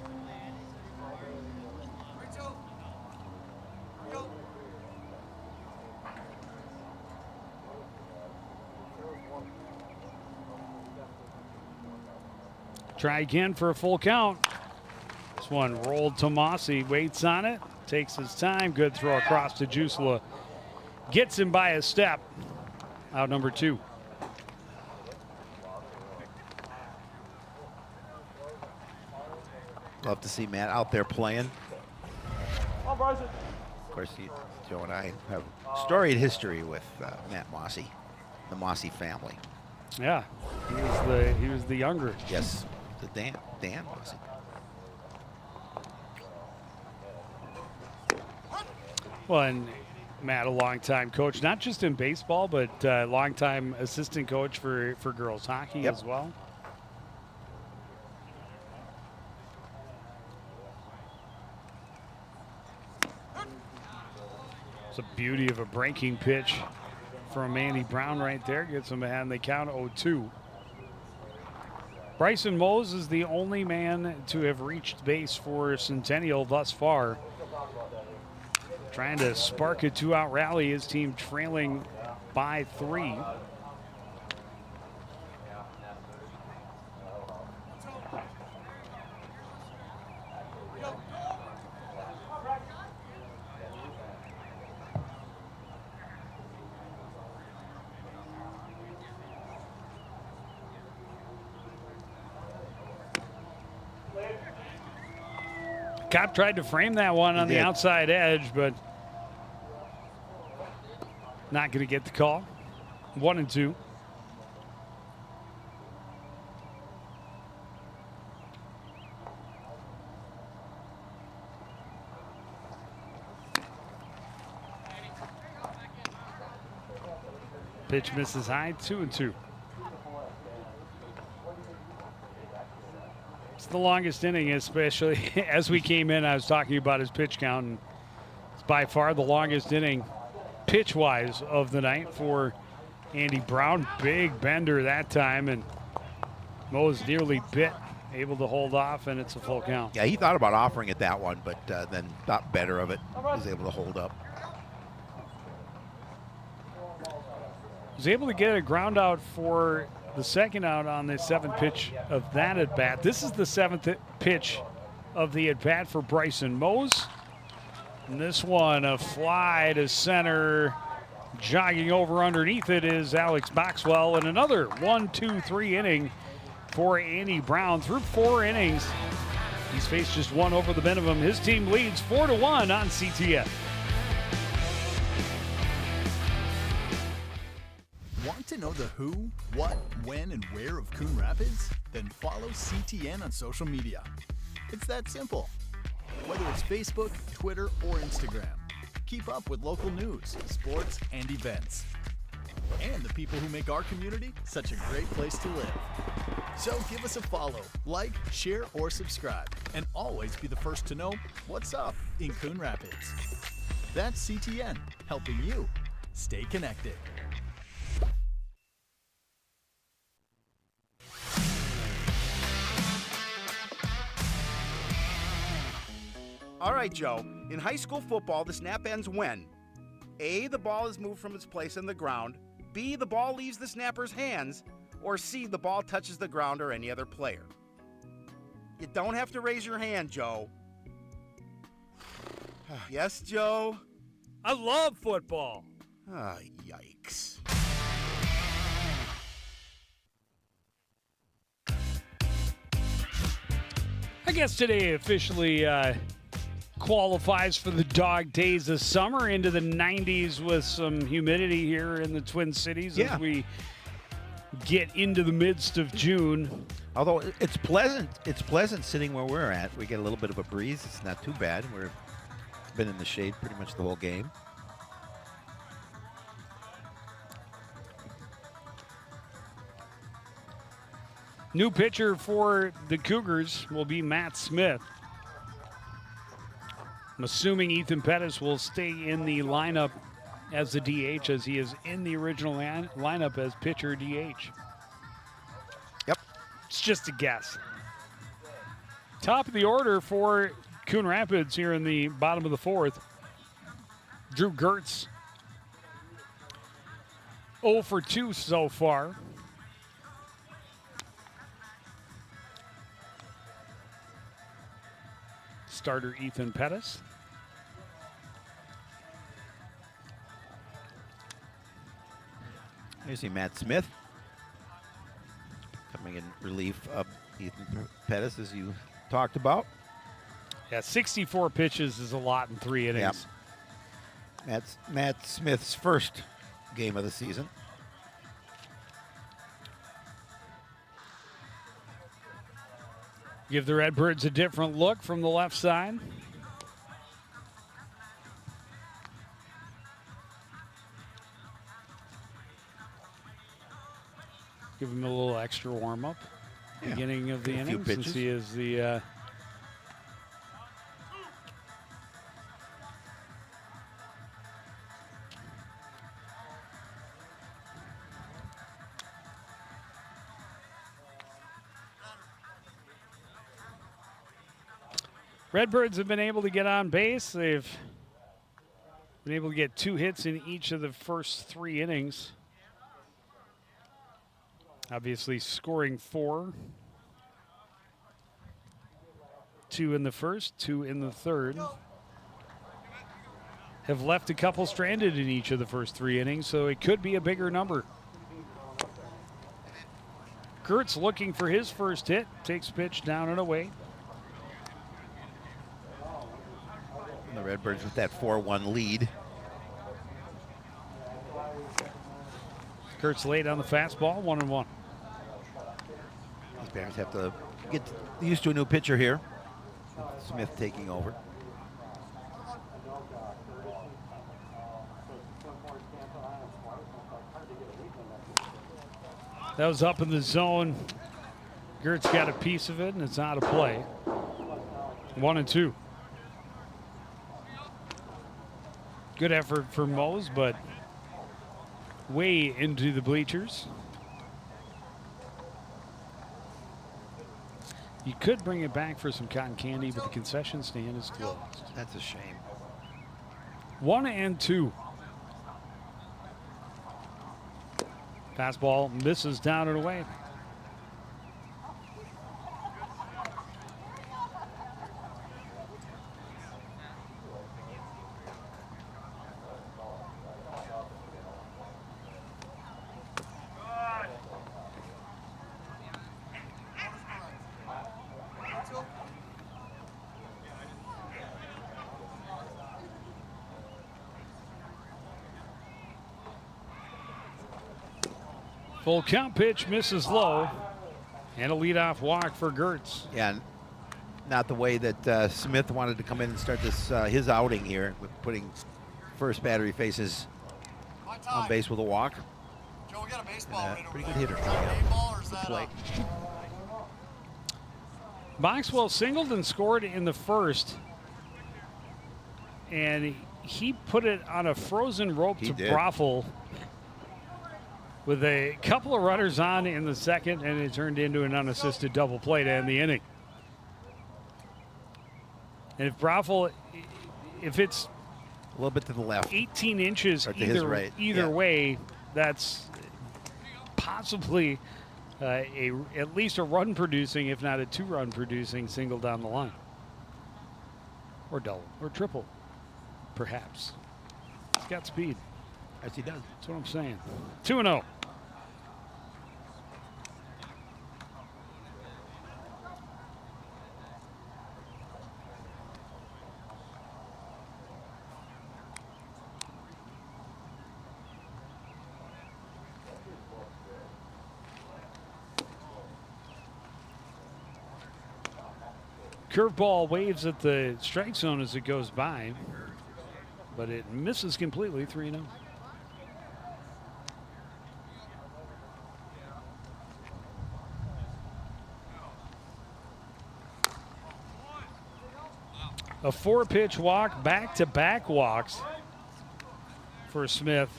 Try again for a full count. This one rolled to Mossy, waits on it, takes his time. Good throw across to Jusela. Gets him by a step. Out number 2. Love to see Matt out there playing. Of course, Joe and I have storied history with Matt Mossy, the Mossy family. Yeah, he was the younger. Yes, the Dan Mossy. Well, and Matt, a longtime coach, not just in baseball, but longtime assistant coach for girls hockey as well. It's a beauty of a breaking pitch from Andy Brown right there. Gets him behind the count 0-2. Bryson Mose is the only man to have reached base for Centennial thus far. Trying to spark a 2-out rally. His team trailing by 3. Kopp tried to frame that one on the outside edge, but not going to get the call. 1-2. Pitch misses high. 2-2. It's the longest inning, especially as we came in. I was talking about his pitch count, and it's by far the longest inning pitch-wise of the night for Andy Brown. Big bender that time, and Mo's nearly bit, able to hold off, and it's a full count. Yeah, he thought about offering it that one, but then thought better of it. Was able to hold up. Was able to get a ground out for the second out on the 7th pitch of that at bat. This is the 7th pitch of the at bat for Bryson Mose. And this one, a fly to center. Jogging over underneath it is Alex Boxwell. And another 1-2-3 inning for Andy Brown. Through 4 innings, He's faced just one over the minimum. His team leads 4-1 on CTN. Want to know the who, what, when, and where of Coon Rapids? Then follow CTN on social media. It's that simple. Whether it's Facebook, Twitter, or Instagram, keep up with local news, sports, and events. And the people who make our community such a great place to live. So give us a follow, like, share, or subscribe, and always be the first to know what's up in Coon Rapids. That's CTN, helping you stay connected. All right, Joe. In high school football, the snap ends when A, the ball is moved from its place on the ground, B, the ball leaves the snapper's hands, or C, the ball touches the ground or any other player. You don't have to raise your hand, Joe. Yes, Joe? I love football. Ah, yikes. I guess today officially qualifies for the dog days of summer, into the 90s with some humidity here in the Twin Cities as we get into the midst of June. Although it's pleasant sitting where we're at. We get a little bit of a breeze. It's not too bad. We've been in the shade pretty much the whole game. New pitcher for the Cougars will be Matt Smith. I'm assuming Ethan Pettis will stay in the lineup as the DH, as he is in the original lineup as pitcher DH. Yep. It's just a guess. Top of the order for Coon Rapids here in the bottom of the fourth. Drew Gertz, 0 for 2 so far. Starter Ethan Pettis. You see Matt Smith coming in relief of Ethan Pettis, as you talked about. Yeah, 64 pitches is a lot in 3 innings. Yep. Matt Smith's first game of the season. Give the Redbirds a different look from the left side. Give him a little extra warm-up. Yeah. Beginning of the A few inning, since pitches. he is the Redbirds have been able to get on base. They've been able to get 2 hits in each of the first 3 innings. Obviously scoring 4. 2 in the first, 2 in the third. Have left a couple stranded in each of the first 3 innings, so it could be a bigger number. Kurtz looking for his first hit. Takes pitch down and away. And the Redbirds with that 4-1 lead. Kurtz late on the fastball, 1-1. These Bears have to get used to a new pitcher here. Smith taking over. That was up in the zone. Gertz got a piece of it, and it's out of play. 1-2. Good effort for Mose, but way into the bleachers. You could bring it back for some cotton candy, but the concession stand is closed. That's a shame. 1-2. Fastball misses down and away. Full count pitch misses low. And a leadoff walk for Gertz. Yeah, not the way that Smith wanted to come in and start this his outing here, with putting first batter he faces on base with a walk. Joe, we got a baseball Pretty good hitter coming out. Good play. Boxwell singled and scored in the first. And he put it on a frozen rope to Broffel with a couple of runners on in the second, and it turned into an unassisted double play to end the inning. And if Broffel, if it's a little bit to the left, 18 inches either way, that's possibly at least a run producing, if not a 2-run producing single down the line. Or double, or triple, perhaps. He's got speed. Yes, he does. That's what I'm saying. 2-0. Curveball waves at the strike zone as it goes by, but it misses completely. 3-0. A 4-pitch walk, back-to-back walks for Smith.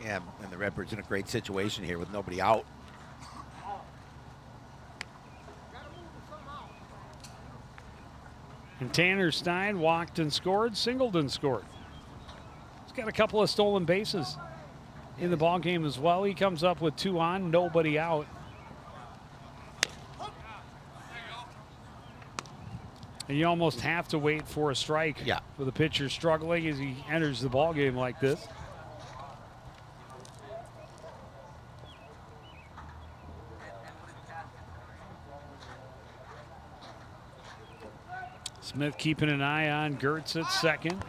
Yeah, and the Redbirds in a great situation here with nobody out. And Tanner Stein walked and scored, singled and scored. He's got a couple of stolen bases in the ballgame as well. He comes up with 2 on, nobody out. And you almost have to wait for a strike with a pitcher struggling as he enters the ballgame like this. Smith keeping an eye on Gertz at second.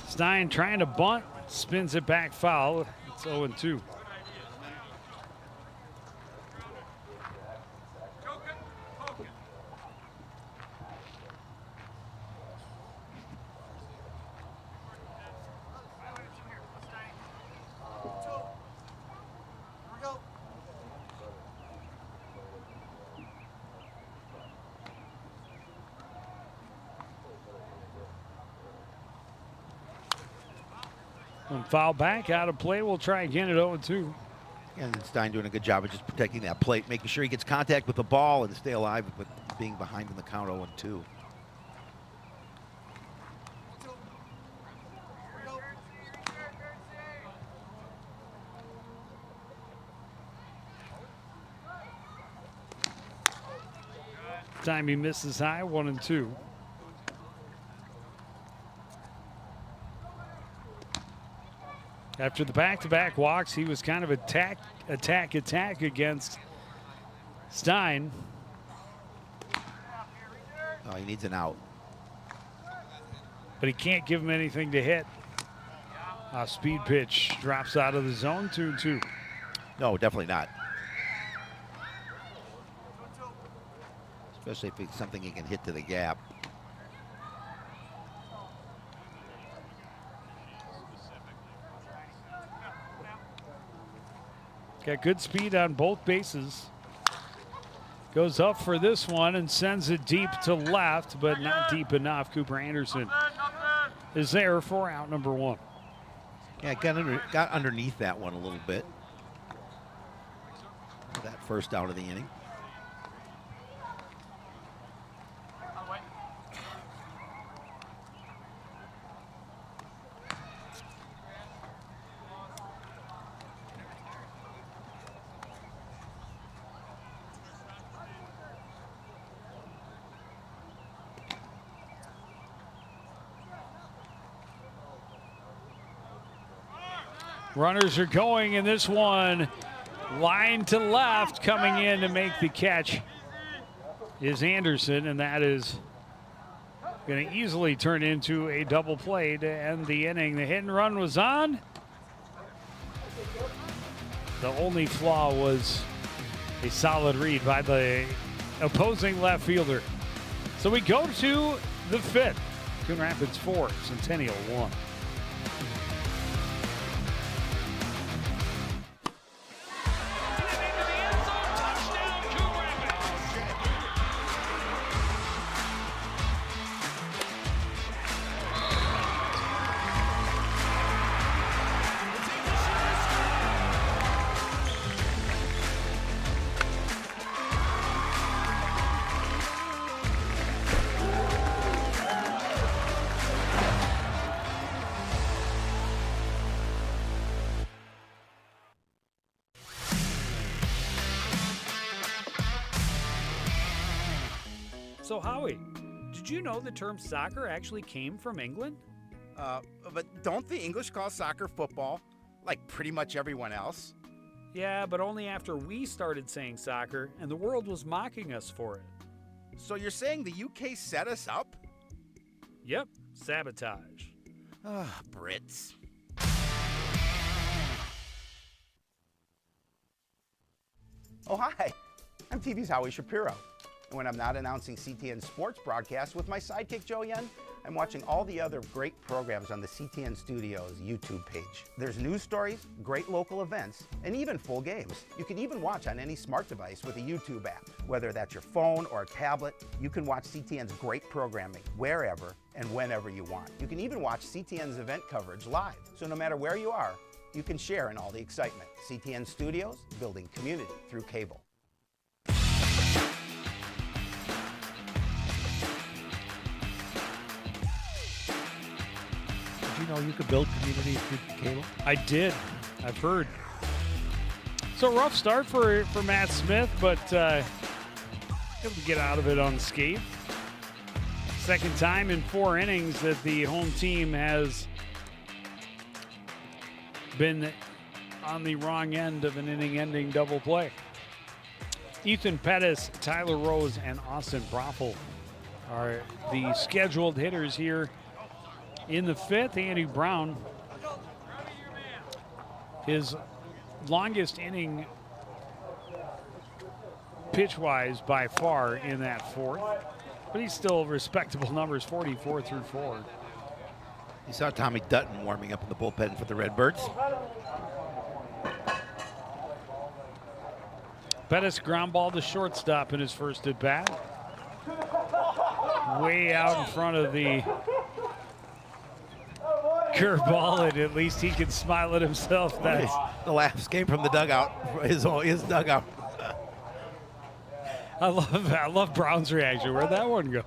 Stein trying to bunt, spins it back foul. It's 0-2. Foul back, out of play. We'll try again at 0-2. And Stein doing a good job of just protecting that plate, making sure he gets contact with the ball and stay alive with being behind in the count 0-2. Time he misses high, 1-2. After the back-to-back walks, he was kind of attack against Stein. Oh, he needs an out. But he can't give him anything to hit. Speed pitch drops out of the zone, 2-2. No, definitely not. Especially if it's something he can hit to the gap. Got good speed on both bases. Goes up for this one and sends it deep to left, but not deep enough. Cooper Anderson is there for out number 1. Yeah, got underneath that one a little bit. That first out of the inning. Runners are going in this one. Line to left, coming in to make the catch is Anderson, and that is Going to easily turn into a double play to end the inning. The hit and run was on. The only flaw was a solid read by the opposing left fielder. So we go to the fifth. Coon Rapids 4, Centennial 1. So, Howie, did you know the term soccer actually came from England? But don't the English call soccer football, like pretty much everyone else? Yeah, but only after we started saying soccer and the world was mocking us for it. So you're saying the UK set us up? Yep, sabotage. Brits. Oh, hi. I'm TV's Howie Shapiro. And when I'm not announcing CTN sports broadcasts with my sidekick Joe Yen, I'm watching all the other great programs on the CTN Studios YouTube page. There's news stories, great local events, and even full games. You can even watch on any smart device with a YouTube app. Whether that's your phone or a tablet, you can watch CTN's great programming wherever and whenever you want. You can even watch CTN's event coverage live. So no matter where you are, you can share in all the excitement. CTN Studios, building community through cable. Did you know you could build community through cable? I did. I've heard. So rough start for Matt Smith, but able to get out of it unscathed. Second time in 4 innings that the home team has been on the wrong end of an inning-ending double play. Ethan Pettis, Tyler Rose, and Austin Broffel are the scheduled hitters here in the fifth. Andy Brown, his longest inning pitch-wise by far in that fourth, but he's still respectable numbers, 44 through 4. You saw Tommy Dutton warming up in the bullpen for the Redbirds. Pettis ground ball to shortstop in his first at bat. Way out in front of the curveball, and at least he can smile at himself. That's The laughs came from the dugout, his dugout. I love Brown's reaction. Where'd that one go?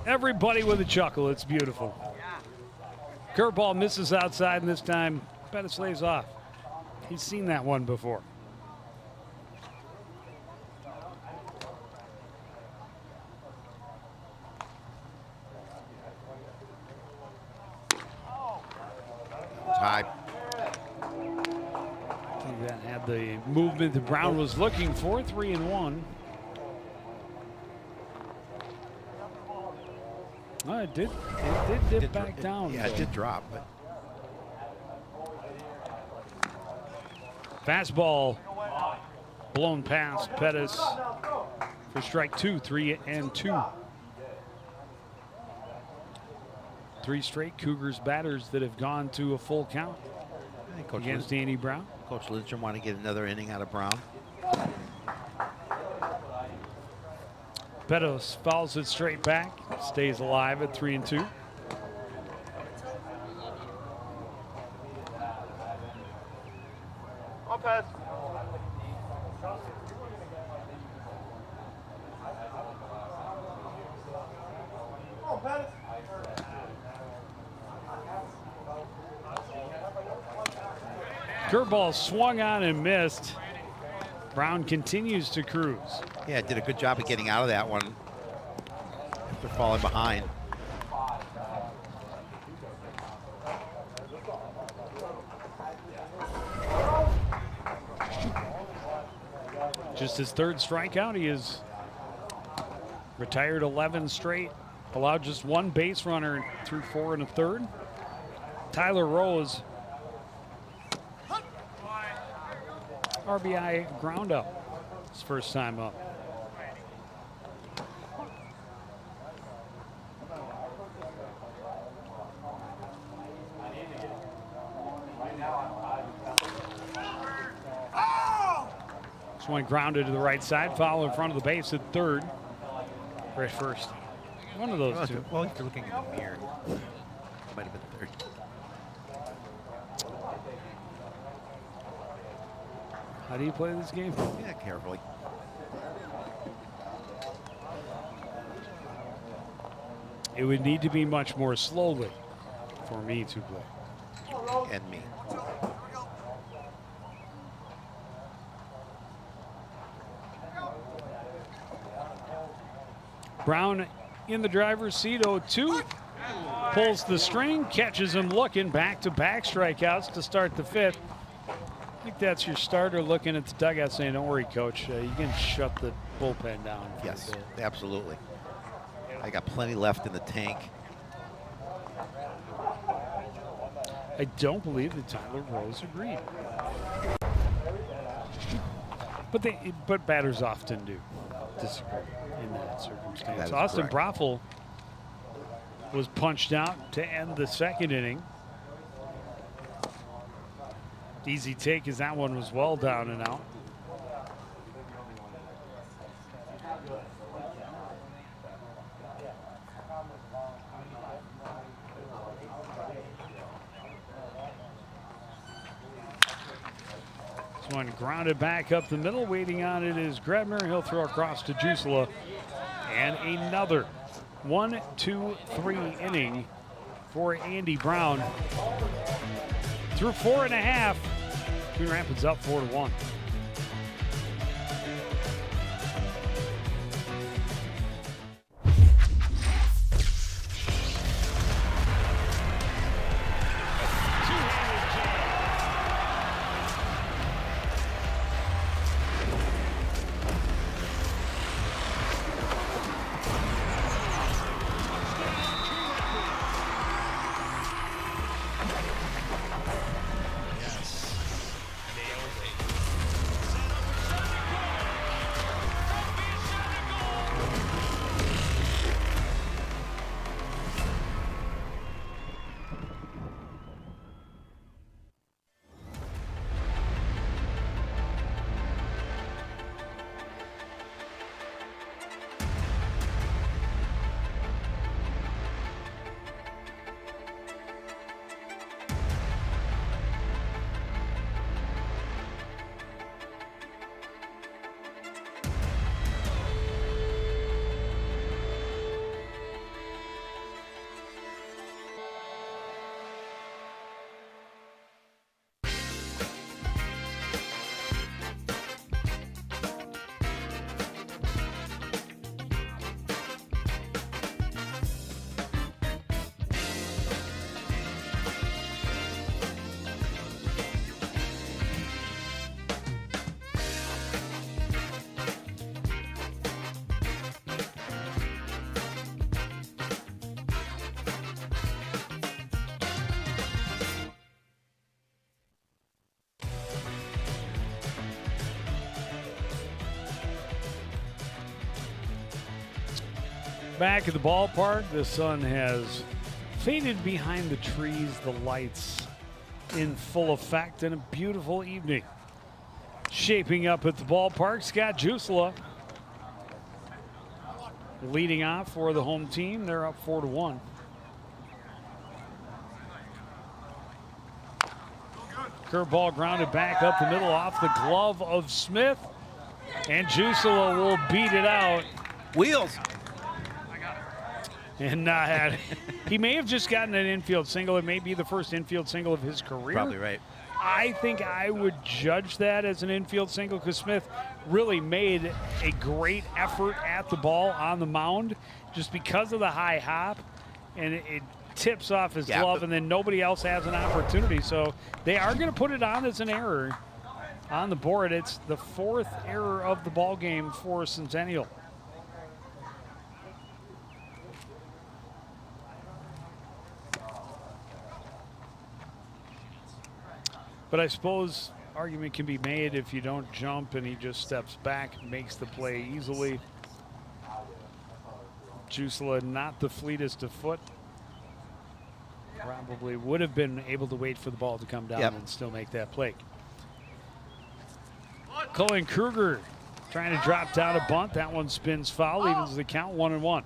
Everybody with a chuckle. It's beautiful. Curveball misses outside, and this time Pettis lays off. He's seen that one before. High. I think that had the movement that Brown was looking for. 3-1. Oh, it did dip back down. Yeah, it did drop. But fastball blown past Pettis for strike 2, 3-2. 3 straight Cougars batters that have gone to a full count against Andy Brown. Coach Lindstrom want to get another inning out of Brown. Pettis fouls it straight back, stays alive at 3-2. Curveball swung on and missed. Brown continues to cruise. Yeah, did a good job of getting out of that one after falling behind. Just his third strikeout. He is Retired 11 straight. Allowed just one base runner through 4 1/3. Tyler Rose, RBI ground up. His first time up. This one grounded to the right side, foul in front of the base at third. Or at first. One of those two. Well, if you're looking in the mirror, it might have been third. How do you play this game? Yeah, carefully. It would need to be much more slowly for me to play. And me. Brown in the driver's seat, 0-2. Pulls the string, catches him looking, back-to-back strikeouts to start the fifth. I think that's your starter looking at the dugout saying, don't worry, Coach, you can shut the bullpen down. Yes, absolutely. I got plenty left in the tank. I don't believe that Tyler Rose agreed. But batters often do disagree in that circumstance. That is Austin correct. Broffel was punched out to end the second inning. Easy take as that one was well down and out. This one grounded back up the middle. Waiting on it is Grebner. He'll throw across to Jusela. And another 1-2-3 inning for Andy Brown. Through 4 1/2. Coon Rapids up 4-1. Back at the ballpark, the sun has faded behind the trees, the lights in full effect, and a beautiful evening shaping up at the ballpark. Scott Jusela leading off for the home team. They're up 4-1. Curveball grounded back up the middle off the glove of Smith, and Jusela will beat it out. Wheels. And he may have just gotten an infield single. It may be the first infield single of his career. Probably right. I think I would judge that as an infield single because Smith really made a great effort at the ball on the mound just because of the high hop, and it tips off his glove, and then nobody else has an opportunity. So they are going to put it on as an error on the board. It's the fourth error of the ball game for Centennial. But I suppose argument can be made if you don't jump and he just steps back and makes the play easily. Jusela not the fleetest of foot. Probably would have been able to wait for the ball to come down and still make that play. Colin Kruger trying to drop down a bunt. That one spins foul, evens the count 1-1.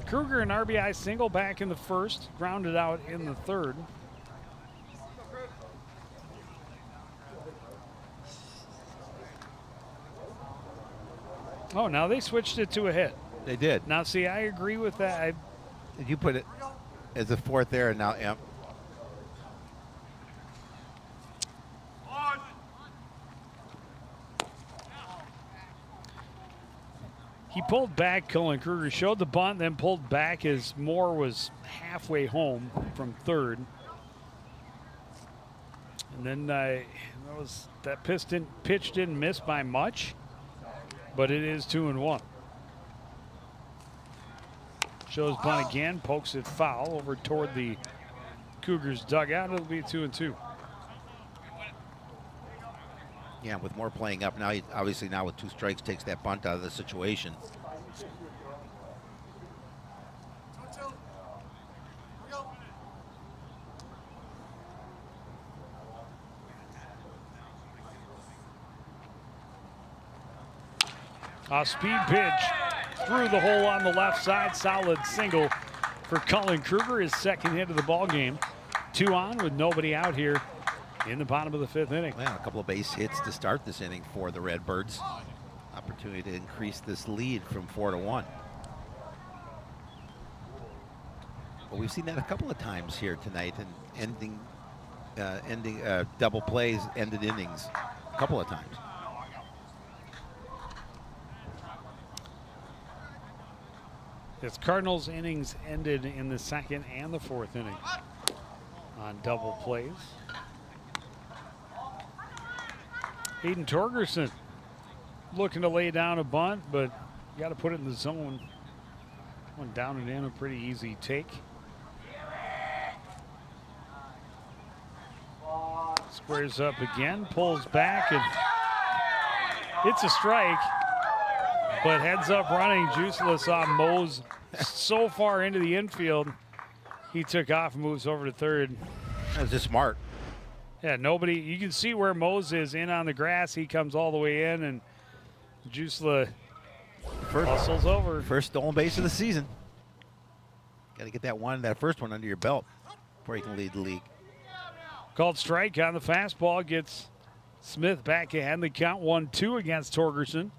Kruger an RBI single back in the first, grounded out in the third. Oh, now they switched it to a hit. They did. Now, see, I agree with that. Did you put it as a fourth there and now, yep. He pulled back, Colin Kruger showed the bunt, then pulled back as Moore was halfway home from third. And then that pitch didn't miss by much, but it is 2-1. Shows bunt again, pokes it foul over toward the Cougars dugout. It'll be 2-2. Yeah, with Moore playing up now, he obviously now with 2 strikes takes that bunt out of the situation. A speed pitch through the hole on the left side. Solid single for Colin Kruger, his second hit of the ball game. 2 on with nobody out here in the bottom of the 5th inning. Well, a couple of base hits to start this inning for the Redbirds. Opportunity to increase this lead from 4-1. Well, we've seen that a couple of times here tonight, and ending double plays, ended innings a couple of times. Its Cardinals innings ended in the 2nd and the 4th inning on double plays. Hayden Torgerson looking to lay down a bunt, but you got to put it in the zone. One down and in, a pretty easy take. Squares up again, pulls back, and it's a strike. But heads up running, Jusela saw Mose so far into the infield. He took off and moves over to third. That was just smart. Yeah, nobody, you can see where Mose is in on the grass. He comes all the way in, and Jusela hustles over. First stolen base of the season. Got to get that first one under your belt before you can lead the league. Called strike on the fastball, gets Smith back ahead. The count 1-2 against Torgerson.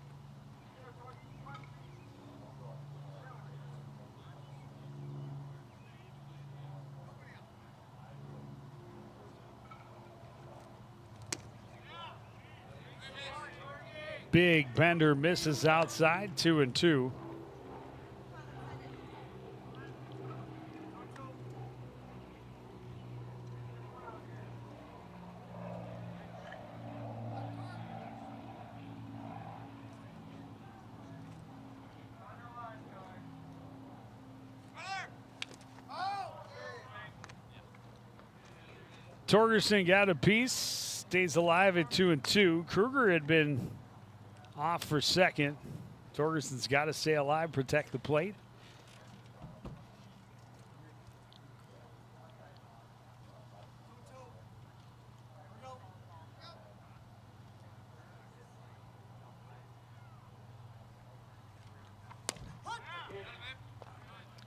Big bender misses outside, 2-2. Torgerson got a piece, stays alive at 2-2. Kruger had been off for second. Torgerson's got to stay alive, protect the plate.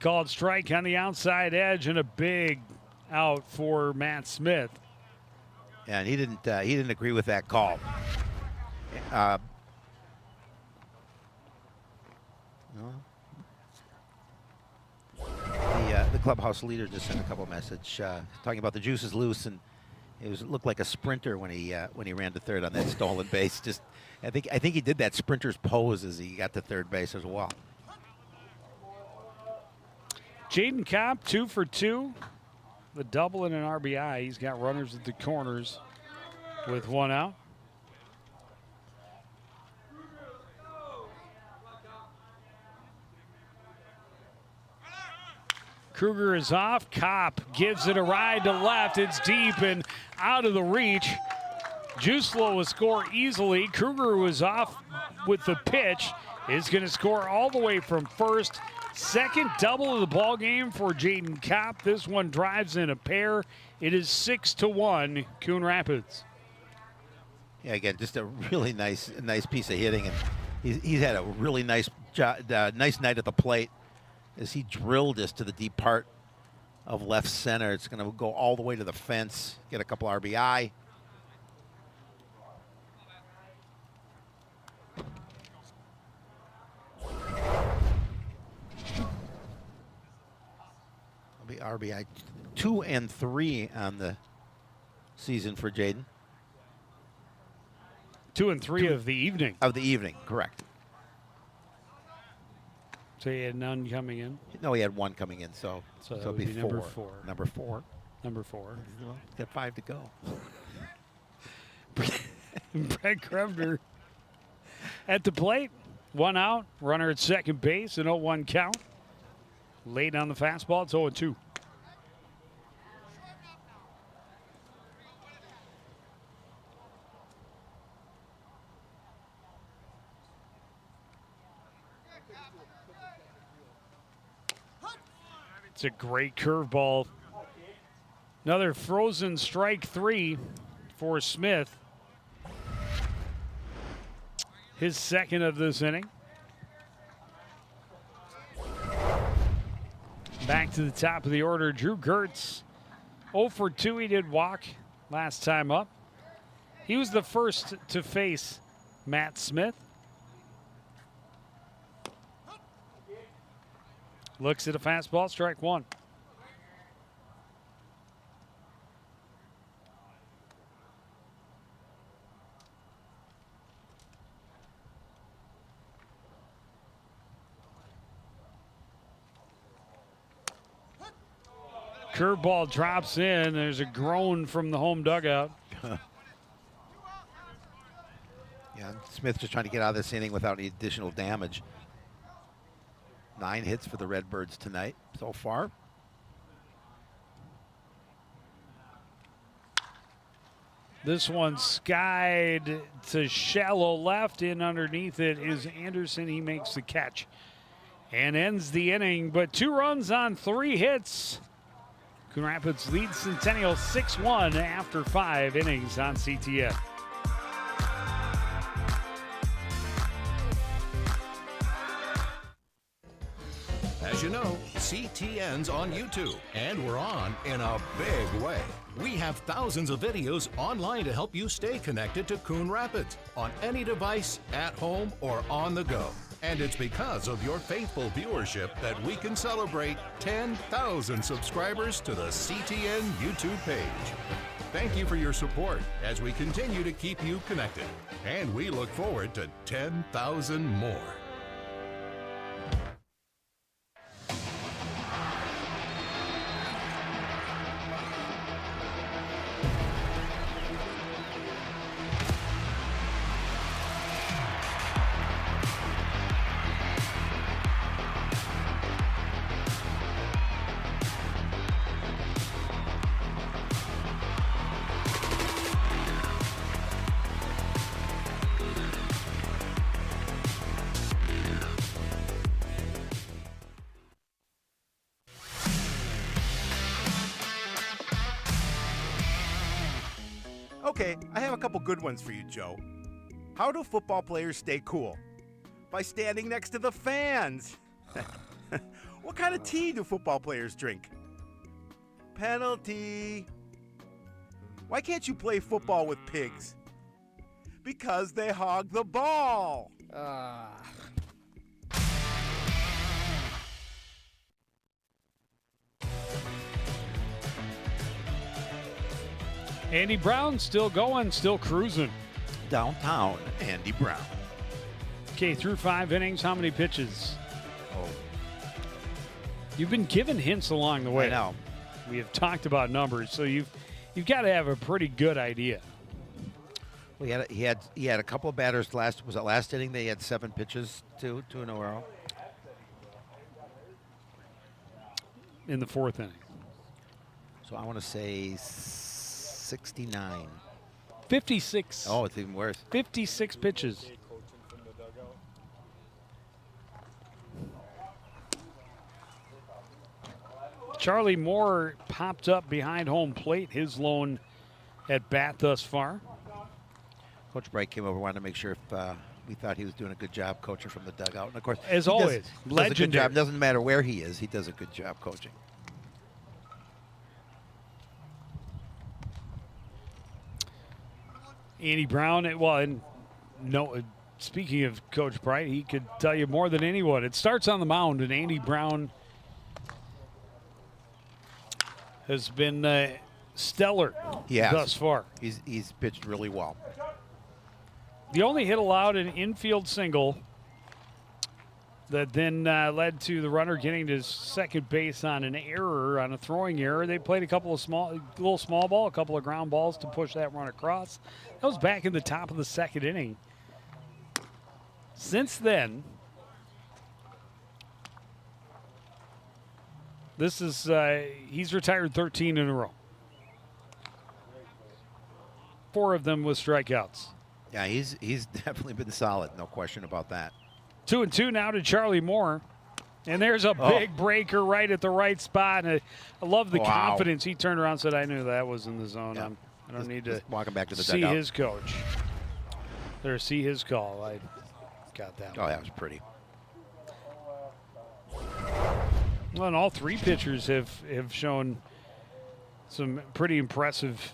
Called strike on the outside edge and a big out for Matt Smith. And he didn't agree with that call. The clubhouse leader just sent a couple messages talking about the juice is loose, and it looked like a sprinter when he ran to third on that stolen base. I think he did that sprinter's pose as he got to third base as well. Jaden Kopp 2 for 2, the double and an RBI. He's got runners at the corners with 1 out. Kruger is off. Kopp gives it a ride to left. It's deep and out of the reach. Juicelo will score easily. Kruger was off with the pitch. Is going to score all the way from first. Second double of the ball game for Jaden Kopp. This one drives in a pair. It is 6-1 Coon Rapids. Yeah, again, just a really nice piece of hitting, and he's had a really nice night at the plate as he drilled this to the deep part of left center. It's going to go all the way to the fence, get a couple RBI. RBI 2 and 3 on the season for Jaden. 2 and 3 of the evening. Of the evening, correct. So he had none coming in? No, he had one coming in, so it'll be number 4. Number 4. Number 4. Well, got 5 to go. Brett Krevner at the plate. 1 out. Runner at second base. An 0-1 count. Late on the fastball. It's 0-2. It's a great curveball. Another frozen strike 3 for Smith. His second of this inning. Back to the top of the order, Drew Gertz. 0 for 2, he did walk last time up. He was the first to face Matt Smith. Looks at a fastball, strike 1. Curveball drops in. There's a groan from the home dugout. Yeah, Smith just trying to get out of this inning without any additional damage. 9 hits for the Redbirds tonight so far. This one skied to shallow left. In underneath it is Anderson. He makes the catch and ends the inning. But 2 runs on 3 hits. Coon Rapids leads Centennial 6-1 after 5 innings on CTN. As you know, CTN's on YouTube, and we're on in a big way. We have thousands of videos online to help you stay connected to Coon Rapids on any device, at home, or on the go. And it's because of your faithful viewership that we can celebrate 10,000 subscribers to the CTN YouTube page. Thank you for your support as we continue to keep you connected. And we look forward to 10,000 more. Okay, I have a couple good ones for you, Joe. How do football players stay cool? By standing next to the fans. What kind of tea do football players drink? Penalty. Why can't you play football with pigs? Because they hog the ball. Andy Brown still going, still cruising. Downtown, Andy Brown. Okay, through 5 innings, how many pitches? Oh, You've been given hints along the way. I know. We have talked about numbers, so you've got to have a pretty good idea. Well, he had a couple of batters last inning? They had 7 pitches, two in a row. in the 4th inning. So I want to say 69. 56. Oh, it's even worse. 56 pitches. Charlie Moore popped up behind home plate, his lone at bat thus far. Coach Bright came over, wanted to make sure if we thought he was doing a good job coaching from the dugout. And of course, as he always, does a good legendary. job. Doesn't matter where he is, he does a good job coaching. Andy Brown, speaking of Coach Bright, he could tell you more than anyone. It starts on the mound, and Andy Brown has been stellar thus far. He's pitched really well. The only hit allowed, an infield single that then led to the runner getting to second base on an error, on a throwing error. They played a couple of little small ball, a couple of ground balls to push that run across. That was back in the top of the 2nd inning. Since then, he's retired 13 in a row. 4 of them with strikeouts. Yeah, he's definitely been solid, no question about that. 2-2 now to Charlie Moore. And there's a big breaker right at the right spot. And I love the confidence. He turned around and said, I knew that was in the zone. Yeah. I don't need to walking back to the see dugout. his coach. See his call. I got that one. Oh, that was pretty. Well, and all 3 pitchers have shown some pretty impressive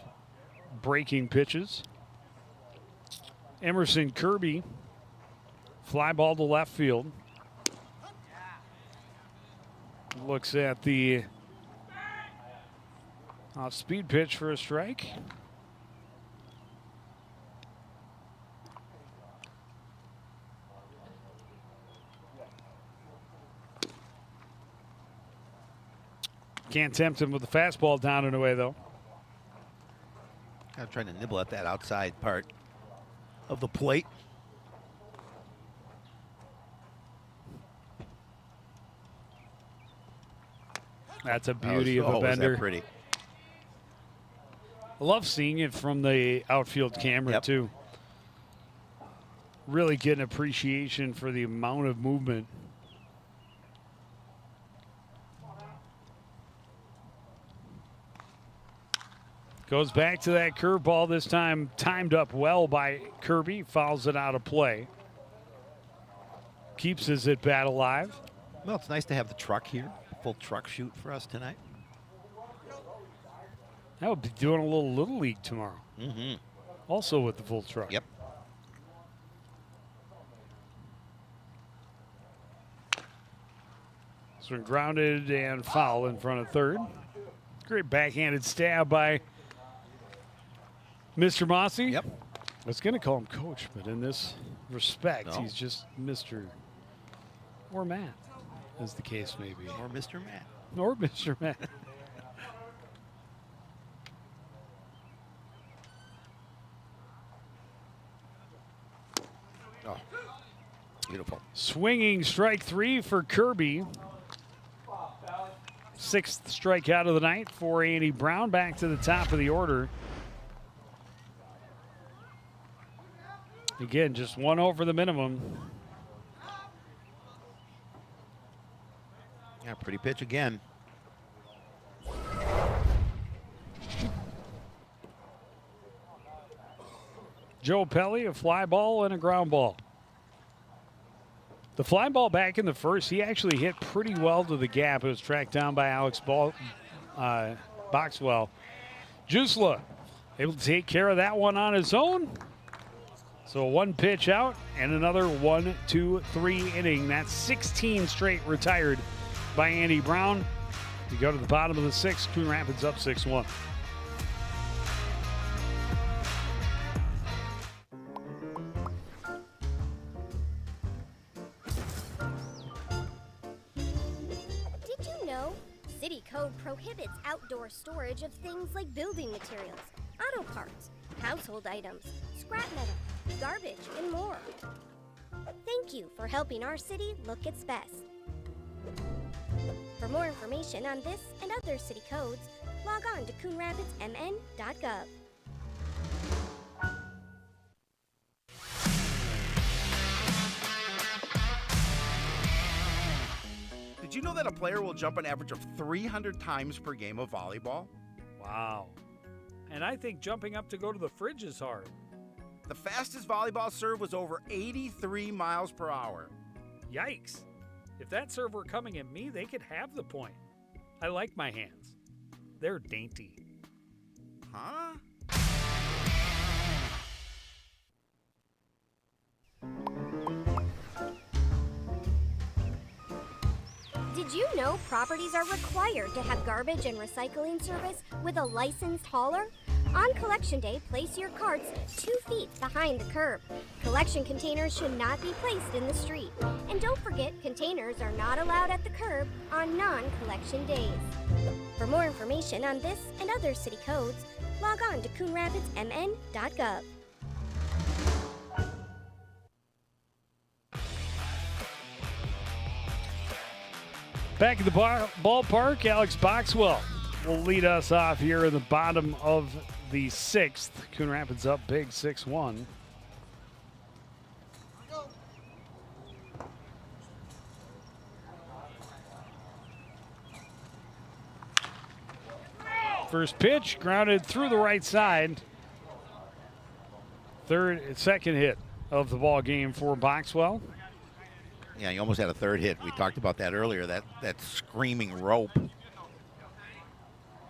breaking pitches. Emerson Kirby, fly ball to left field. Looks at the off-speed pitch for a strike. Can't tempt him with the fastball down and away, though. I'm trying to nibble at that outside part of the plate. That's a beauty of a bender. Was that pretty? I love seeing it from the outfield camera, too. Really get an appreciation for the amount of movement. Goes back to that curveball, this time timed up well by Kirby. Fouls it out of play. Keeps his at bat alive. Well, it's nice to have the truck here. Full truck shoot for us tonight. I'll be doing a little league tomorrow. Mm-hmm. Also with the full truck. Yep. So grounded and foul in front of third. Great backhanded stab by Mr. Mossy. Yep. I was going to call him Coach, but in this respect, he's just Mr. or Matt, as the case may be. Or Mr. Matt. Or Mr. Matt. Oh, beautiful. Swinging strike 3 for Kirby. 6th strikeout of the night for Andy Brown. Back to the top of the order. Again, just 1 over the minimum. Yeah, pretty pitch again. Joe Pelly, a fly ball and a ground ball. The fly ball back in the first, he actually hit pretty well to the gap. It was tracked down by Alex Boxwell. Jusla able to take care of that one on his own. So 1 pitch out and another 1, 2, 3 inning. That's 16 straight retired by Andy Brown. We go to the bottom of the 6th. Coon Rapids up 6-1. Did you know? City code prohibits outdoor storage of things like building materials, auto parts, household items, scrap metal, garbage, and more. Thank you for helping our city look its best. For more information on this and other city codes, log on to coonrapidsmn.gov. Did you know that a player will jump an average of 300 times per game of volleyball? Wow. And I think jumping up to go to the fridge is hard. The fastest volleyball serve was over 83 miles per hour. Yikes. If that serve were coming at me, they could have the point. I like my hands. They're dainty. Huh? Did you know properties are required to have garbage and recycling service with a licensed hauler? On collection day, place your carts 2 feet behind the curb. Collection containers should not be placed in the street. And don't forget, containers are not allowed at the curb on non-collection days. For more information on this and other city codes, log on to coonrapidsmn.gov. Back at the ballpark, Alex Boxwell will lead us off here in the bottom of the 6th. Coon Rapids up big 6-1. First pitch grounded through the right side. Second hit of the ball game for Boxwell. Yeah, he almost had a third hit. We talked about that earlier, that screaming rope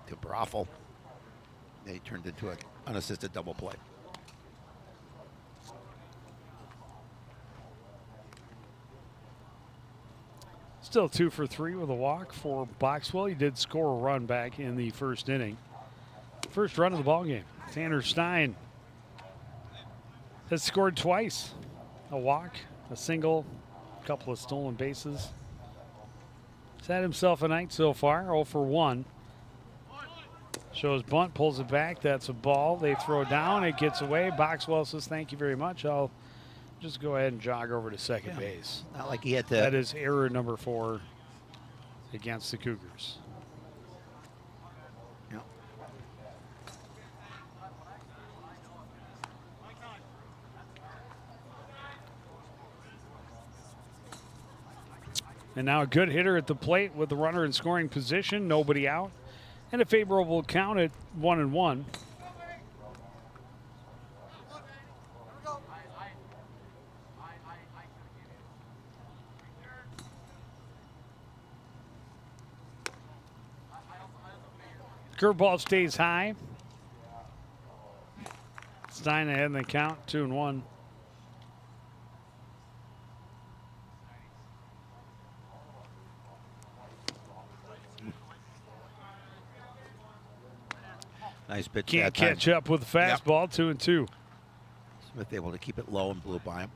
to Broffel. They turned into an unassisted double play. Still 2 for 3 with a walk for Boxwell. He did score a run back in the first inning. First run of the ball game. Tanner Stein has scored twice. A walk, a single, couple of stolen bases. He's had himself a night so far, 0 for 1. Shows bunt, pulls it back. That's a ball. They throw down. It gets away. Boxwell says, thank you very much. I'll just go ahead and jog over to second base. Not like he had to. That is error number 4 against the Cougars. Yeah. And now a good hitter at the plate with the runner in scoring position, nobody out, and a favorable count at 1-1. Curveball stays high. Stein ahead in the count, 2-1. Nice pitch. Can't that time. catch up with the fastball, 2-2. Smith able to keep it low and blew it by him.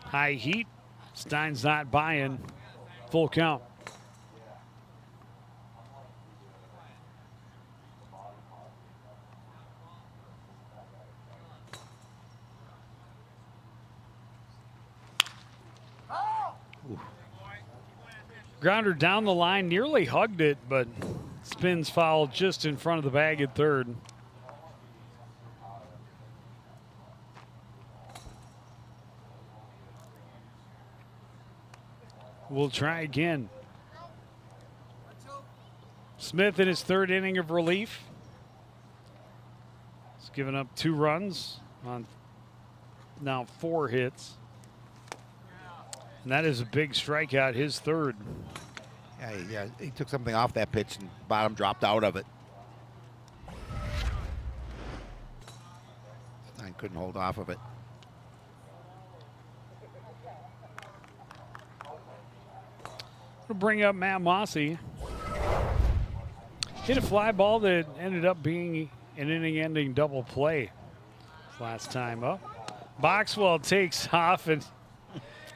High heat. Stein's not buying. Full count. Grounder down the line, nearly hugged it, but spins foul just in front of the bag at third. We'll try again. Smith in his third inning of relief. He's given up 2 runs on now 4 hits. And that is a big strikeout, his third. Yeah, he took something off that pitch and bottom dropped out of it. I couldn't hold off of it. We'll bring up Matt Mossy. Hit a fly ball that ended up being an inning-ending double play last time up. Boxwell takes off and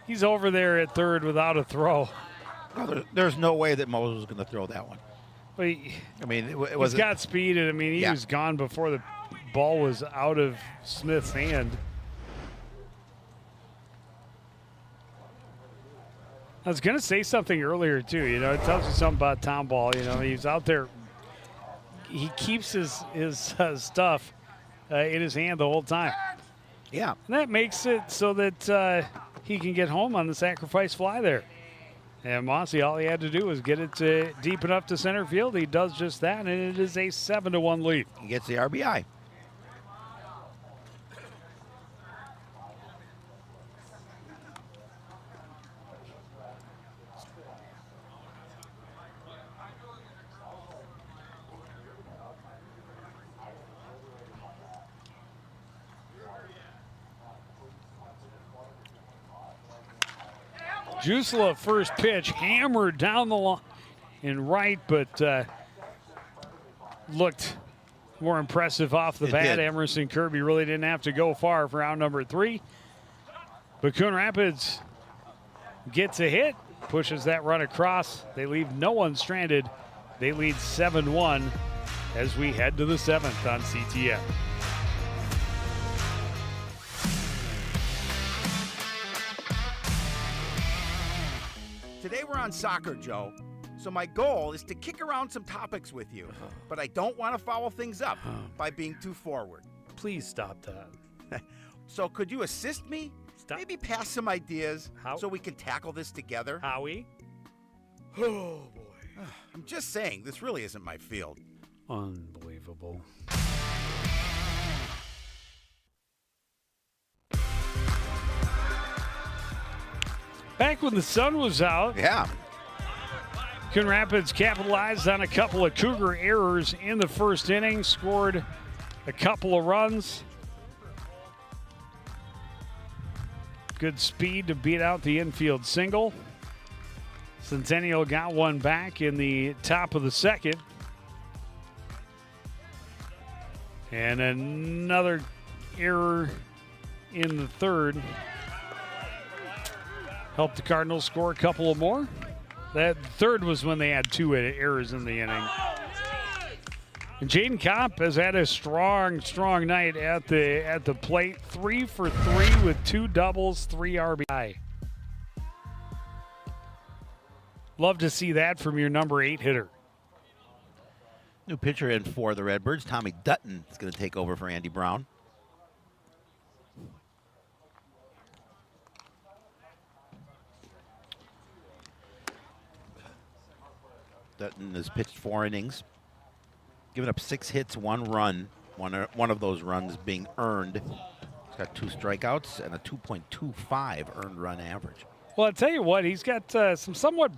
He's over there at third without a throw. No, there's no way that Moses was going to throw that one. But I mean, it he's got speed, and I mean, he Yeah. was gone before the ball was out of Smith's hand. I was going to say something earlier, too. You know, it tells you something about Tom Ball. You know, he's out there. He keeps his stuff in his hand the whole time. Yeah. And that makes it so that he can get home on the sacrifice fly there. And Mossy, all he had to do was get it deep enough to center field. He does just that, and it is a 7-1 lead. He gets the RBI. Jusela first pitch, hammered down the line and right, but looked more impressive off the bat. did. Emerson Kirby really didn't have to go far for round number 3. But Coon Rapids gets a hit, pushes that run across. They leave no one stranded. They lead 7-1 as we head to the 7th on CTN. Today we're on soccer, Joe. So my goal is to kick around some topics with you, but I don't want to foul things up by being too forward. Please stop that. So could you assist me? Stop. Maybe pass some ideas How? so we can tackle this together? Howie? Oh, boy. I'm just saying, this really isn't my field. Unbelievable. Back when the sun was out, Yeah. Coon Rapids capitalized on a couple of Cougar errors in the first inning, scored a couple of runs. Good speed to beat out the infield single. Centennial got one back in the top of the second. And another error in the third. Helped the Cardinals score a couple of more. That third was when they had 2 errors in the inning. And Jaden Kopp has had a strong night at the plate. 3 for 3 with 2 doubles, 3 RBI. Love to see that from your number 8 hitter. New pitcher in for the Redbirds. Tommy Dutton is going to take over for Andy Brown. Dutton has pitched 4 innings, given up 6 hits, 1 run. One of those runs being earned. He's got 2 strikeouts and a 2.25 earned run average. Well, I'll tell you what, he's got some somewhat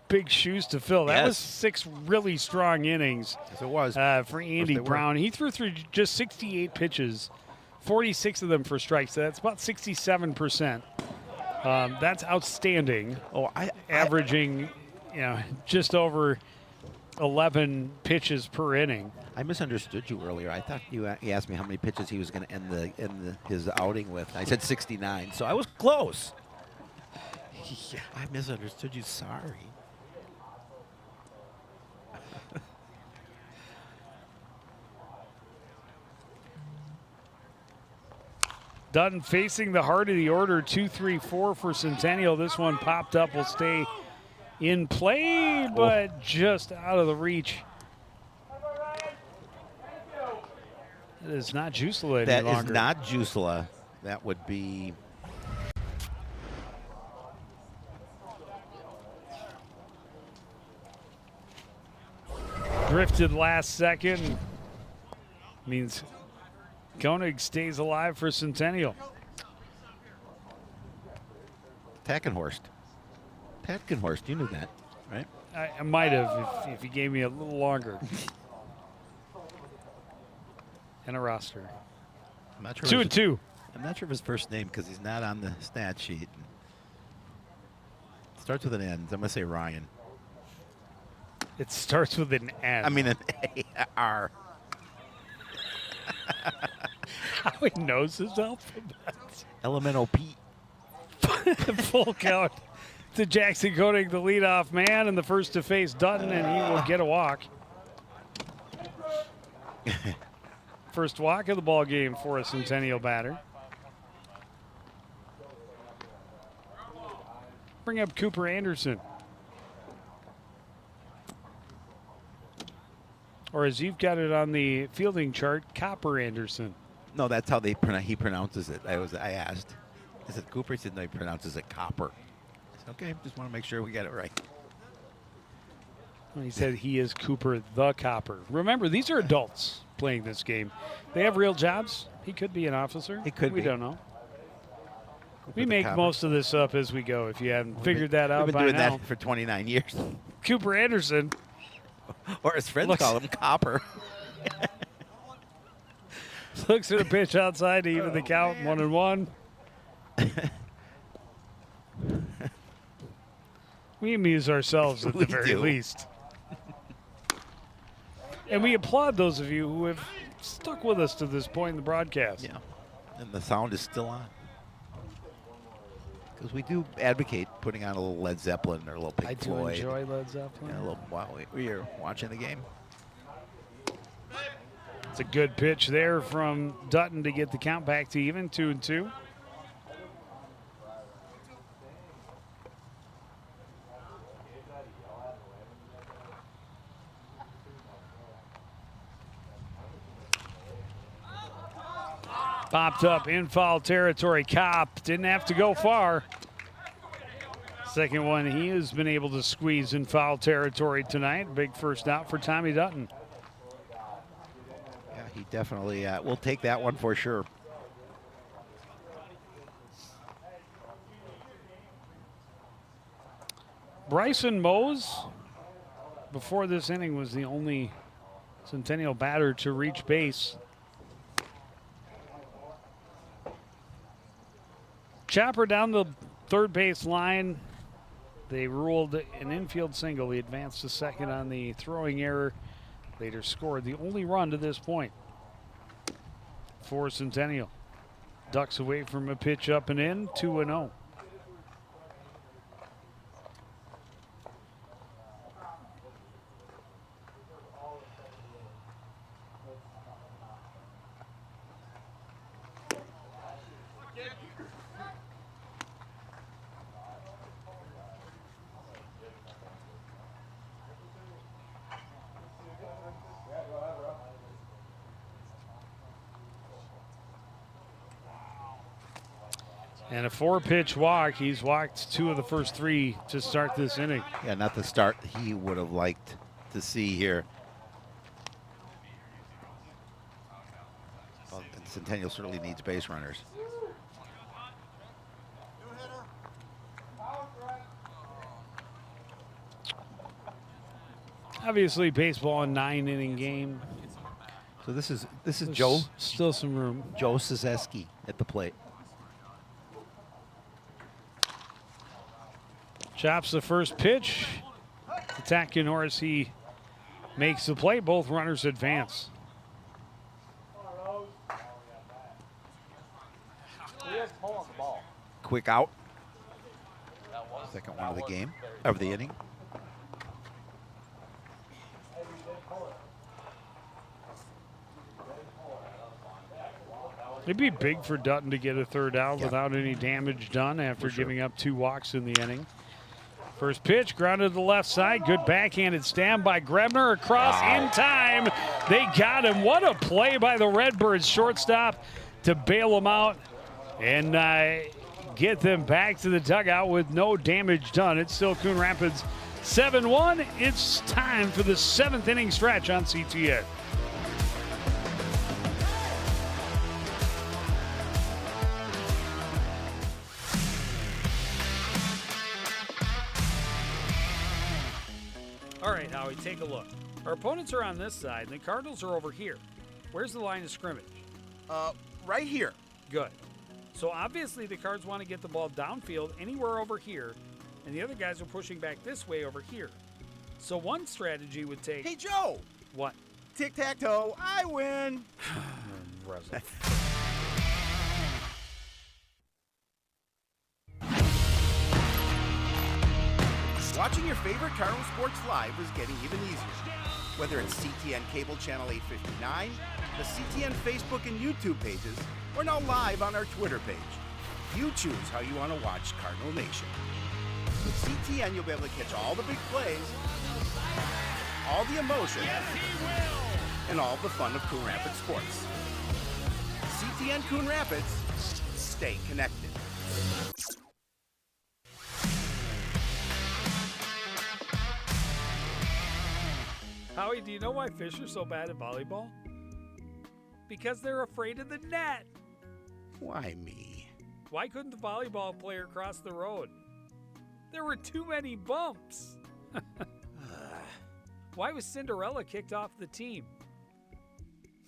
big shoes to fill. That was Yes. 6 really strong innings. Yes, it was. For Andy they were. Brown. He threw through just 68 pitches, 46 of them for strikes. So that's about 67%. That's outstanding. Averaging, just over 11 pitches per inning. I misunderstood you earlier. I thought you asked me how many pitches he was going to end his outing with. I said 69, so I was close. Yeah. I misunderstood you. Sorry. Dutton facing the heart of the order, 2-3-4 for Centennial. This one popped up, will stay in play, but just out of the reach. It is not Jusela any That longer. is not Jusela. That would be... Drifted last second. Means Koenig stays alive for Centennial. Tackenhorst. Tackenhorst, you knew that, right? I might have if you gave me a little longer. And a roster. I'm not sure 2-2. I'm not sure of his first name because he's not on the stat sheet. Starts with an N. I'm going to say Ryan. It starts with an N. I mean an A-R. How he knows his alphabet. Elemental P. Full count to Jackson Koenig, the leadoff man, and the first to face Dutton, and he will get a walk. First walk of the ball game for a Centennial batter. Bring up Cooper Anderson. Or as you've got it on the fielding chart, Copper Anderson. No, that's how he pronounces it. I asked. I said Cooper. He said no, he pronounces it Copper. I said, okay, just want to make sure we got it right. He said he is Cooper the Copper. Remember, these are adults playing this game. They have real jobs. He could be an officer. He could be. We don't know. We make Copper. most of this up as we go. If you haven't figured that out we've by been doing now. that for 29 years. Cooper Anderson. Or his friends call him Copper. Looks at a pitch outside to even the count, 1-1. We amuse ourselves at the very least. And we applaud those of you who have stuck with us to this point in the broadcast. Yeah, and the sound is still on. Because we do advocate putting on a little Led Zeppelin or a little Pink Floyd. I do enjoy Led Zeppelin. Yeah, a little while we are watching the game. It's a good pitch there from Dutton to get the count back to even, 2-2. Popped up in foul territory. Kopp didn't have to go far. Second one he has been able to squeeze in foul territory tonight. Big first out for Tommy Dutton. Yeah, he definitely will take that one for sure. Bryson Mose, before this inning, was the only Centennial batter to reach base. Chopper down the third base line. They ruled an infield single. He advanced to second on the throwing error. Later scored the only run to this point for Centennial. Ducks away from a pitch up and in, 2-0. And a 4-pitch walk. He's walked 2 of the first 3 to start this inning. Yeah, not the start he would have liked to see here. Well, Centennial certainly needs base runners. Obviously, baseball a 9-inning game. So this is There's Joe. Still some room. Joe Szyzeski at the plate. Chops the first pitch. Attacking Norris, he makes the play. Both runners advance. Quick out. Second one of the game, of the inning. It'd be big for Dutton to get a third out without any damage done after giving up 2 walks in the inning. First pitch, grounded to the left side. Good backhanded stab by Grebner across in time. They got him. What a play by the Redbirds shortstop to bail him out and get them back to the dugout with no damage done. It's still Coon Rapids 7-1. It's time for the 7th inning stretch on CTN. All right, Howie, take a look. Our opponents are on this side, and the Cardinals are over here. Where's the line of scrimmage? Right here. Good. So obviously the Cards want to get the ball downfield anywhere over here, and the other guys are pushing back this way over here. So one strategy would take... Hey, Joe! What? Tic-tac-toe, I win! Watching your favorite Cardinal sports live is getting even easier. Whether it's CTN Cable Channel 859, the CTN Facebook and YouTube pages, or now live on our Twitter page. You choose how you want to watch Cardinal Nation. With CTN, you'll be able to catch all the big plays, all the emotion, and all the fun of Coon Rapids sports. CTN Coon Rapids, stay connected. Howie, do you know why fish are so bad at volleyball? Because they're afraid of the net. Why me? Why couldn't the volleyball player cross the road? There were too many bumps. Why was Cinderella kicked off the team?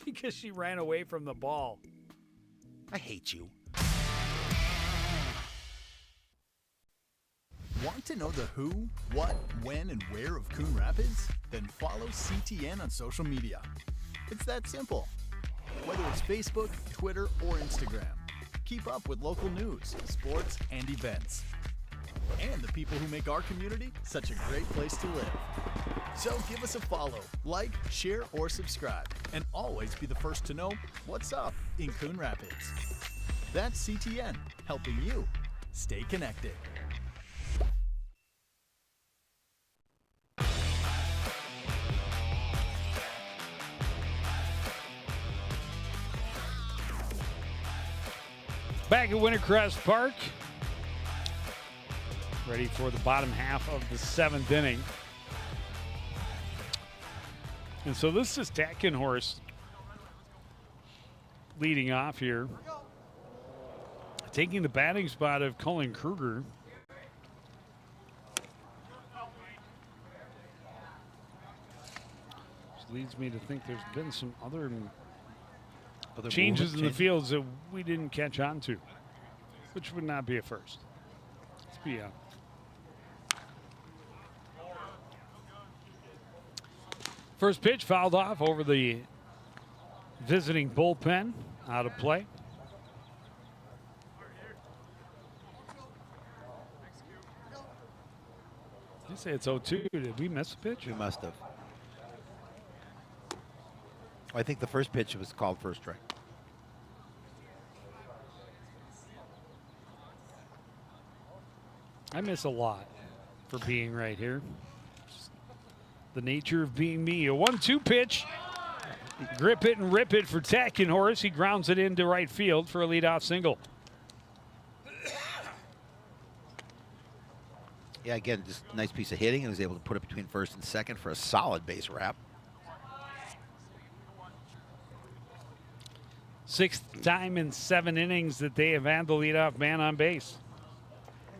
Because she ran away from the ball. I hate you. Want to know the who, what, when, and where of Coon Rapids? Then follow CTN on social media. It's that simple. Whether it's Facebook, Twitter, or Instagram, keep up with local news, sports, and events. And the people who make our community such a great place to live. So give us a follow, like, share, or subscribe, and always be the first to know what's up in Coon Rapids. That's CTN, helping you stay connected. Back at Wintercrest Park, ready for the bottom half of the 7th inning. And so this is Tackenhorst leading off here, taking the batting spot of Cullen Kruger. Which leads me to think there's been some other changes in the fields that we didn't catch on to, which would not be a first. Let's be honest. First pitch fouled off over the visiting bullpen, out of play. Did you say it's 0-2? Did we miss a pitch? We must have. I think the first pitch was called first strike. I miss a lot for being right here. Just the nature of being me. A 1-2 pitch. Grip it and rip it for Tackenhorst. He grounds it into right field for a leadoff single. Yeah, again, just a nice piece of hitting, and was able to put it between first and second for a solid base wrap. 6th time in 7 innings that they have had the leadoff man on base.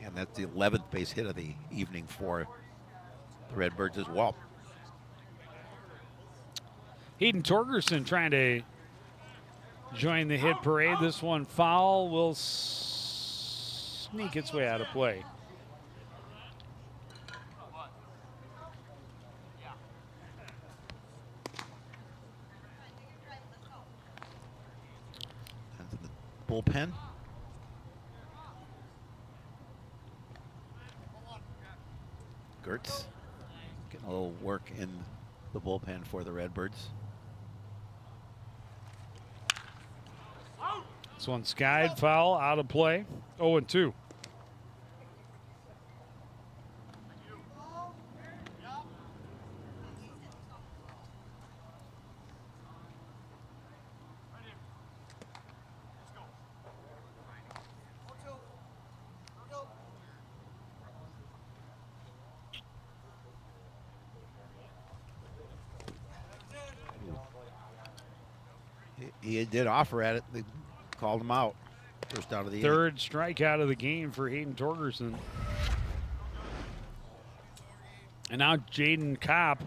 And that's the 11th base hit of the evening for the Redbirds as well. Hayden Torgerson trying to join the hit parade. This one foul will sneak its way out of play. Into the bullpen. Gertz getting a little work in the bullpen for the Redbirds. This one skied, foul, out of play. 0-2. He did offer at it. They called him out. First out of the Third strikeout of the game for Hayden Torgerson. And now Jaden Kopp,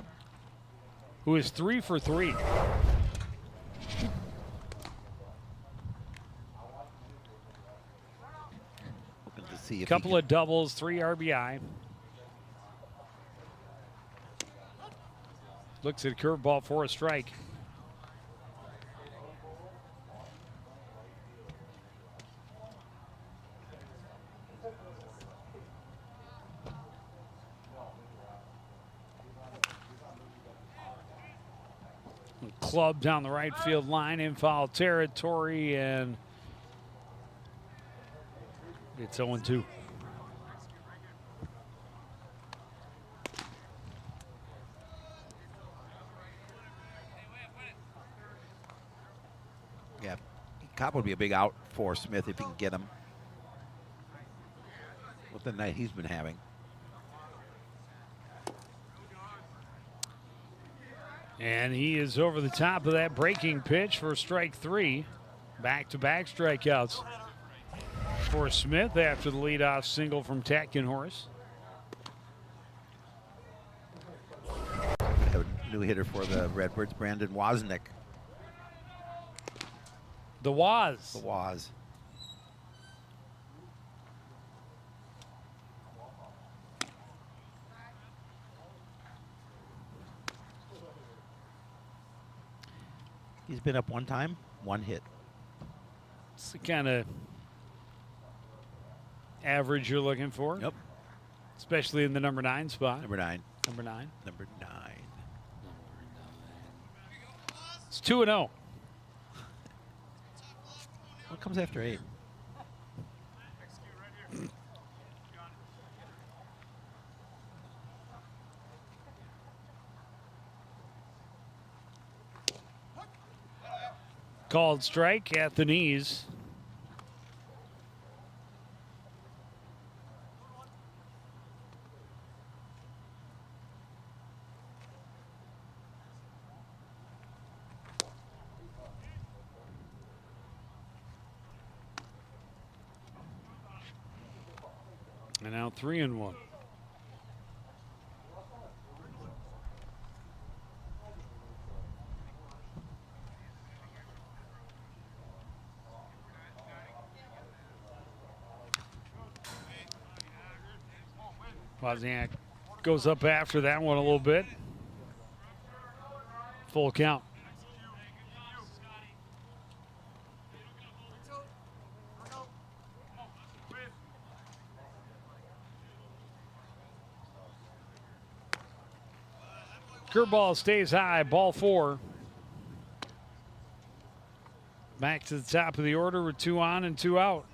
who is 3 for 3. Hoping to see if Couple of doubles, 3 RBI. Looks at a curveball for a strike. Club down the right field line in foul territory, and it's 0-2. Yeah, Cobb would be a big out for Smith if he can get him with the night he's been having. And he is over the top of that breaking pitch for strike 3. Back-to-back strikeouts for Smith after the leadoff single from Tatkenhorst. A new hitter for the Redbirds, Brandon Wozniak. The Woz. The Woz. He's been up one time, one hit. It's the kind of average you're looking for. Yep. Especially in the number 9 spot. Number 9. Number 9. Number 9. It's 2-0. What comes after 8? Called strike at the knees. And now 3-1. Wozniak goes up after that one a little bit. Full count. Curveball stays high, ball 4. Back to the top of the order with 2 on and 2 out.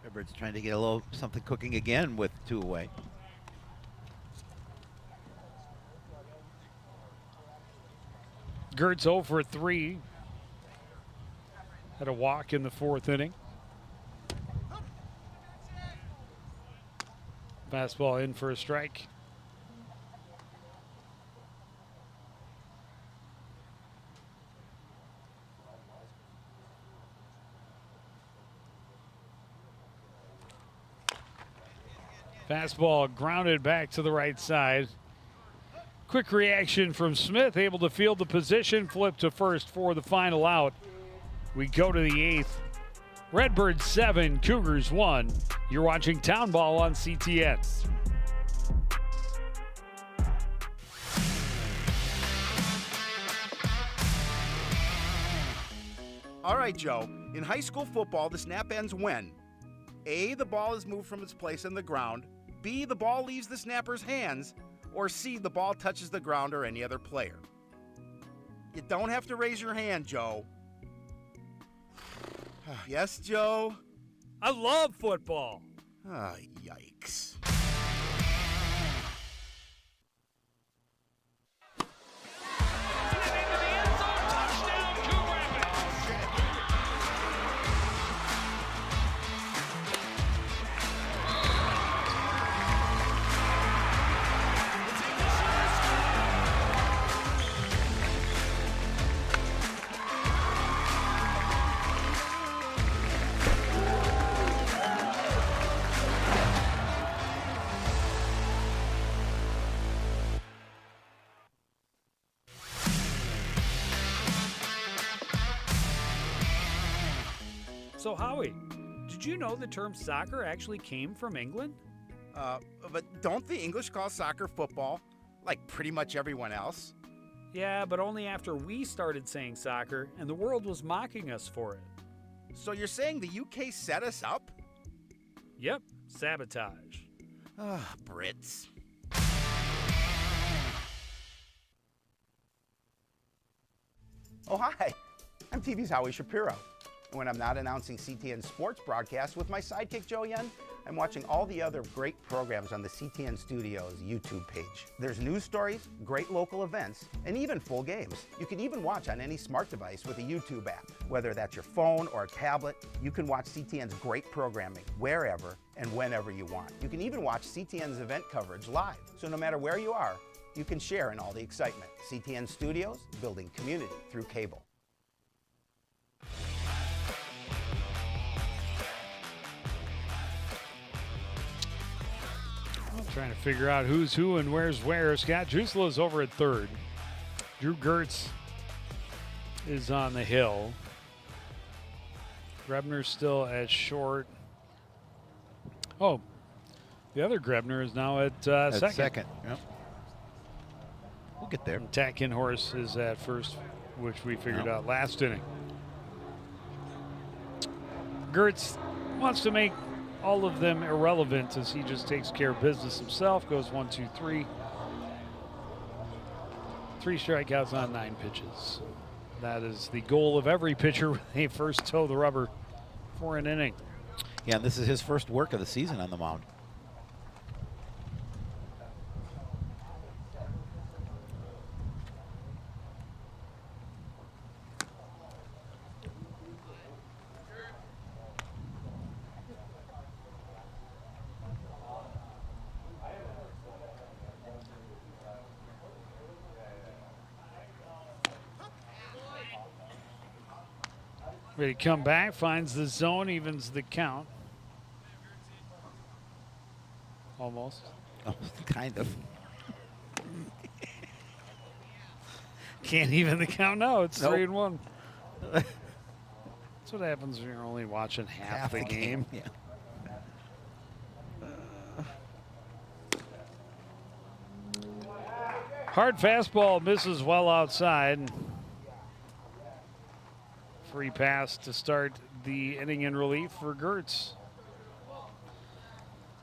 Redbirds trying to get a little something cooking again with 2 away. Gertz 0 for 3. Had a walk in the 4th inning. Fastball in for a strike. Fastball grounded back to the right side. Quick reaction from Smith, able to field the position, flip to first for the final out. We go to the 8th. Redbirds 7, Cougars 1. You're watching Town Ball on CTN. All right, Joe. In high school football, the snap ends when A, the ball is moved from its place on the ground, B, the ball leaves the snapper's hands, or C, the ball touches the ground or any other player. You don't have to raise your hand, Joe. Yes, Joe? I love football. Ah, yikes. So, Howie, did you know the term soccer actually came from England? But don't the English call soccer football, like pretty much everyone else? Yeah, but only after we started saying soccer and the world was mocking us for it. So you're saying the UK set us up? Yep, sabotage. Ah, Brits. TV's Howie Shapiro. And when I'm not announcing CTN sports broadcasts with my sidekick Joe Yen, I'm watching all the other great programs on the CTN Studios YouTube page. There's news stories, great local events, and even full games. You can even watch on any smart device with a YouTube app. Whether that's your phone or a tablet, you can watch CTN's great programming wherever and whenever you want. You can even watch CTN's event coverage live. So no matter where you are, you can share in all the excitement. CTN Studios, building community through cable. Trying to figure out who's who and where's where. Scott Drusela's over at third. Drew Gertz is on the hill. Grebner's still at short. Oh, the other Grebner is now at second. Yep. We'll get there. And Tatkinhorse is at first, which we figured out last inning. Gertz wants to make all of them irrelevant as he just takes care of business himself. Goes 1, 2, 3. 3 strikeouts on 9 pitches. That is the goal of every pitcher when they first toe the rubber for an inning. Yeah, and this is his first work of the season on the mound. Ready to come back, finds the zone, evens the count. Almost. Oh, kind of. Can't even the count now. It's Nope. 3-1. That's what happens when you're only watching half the game. Yeah. Hard fastball misses well outside. Free pass to start the inning in relief for Gertz.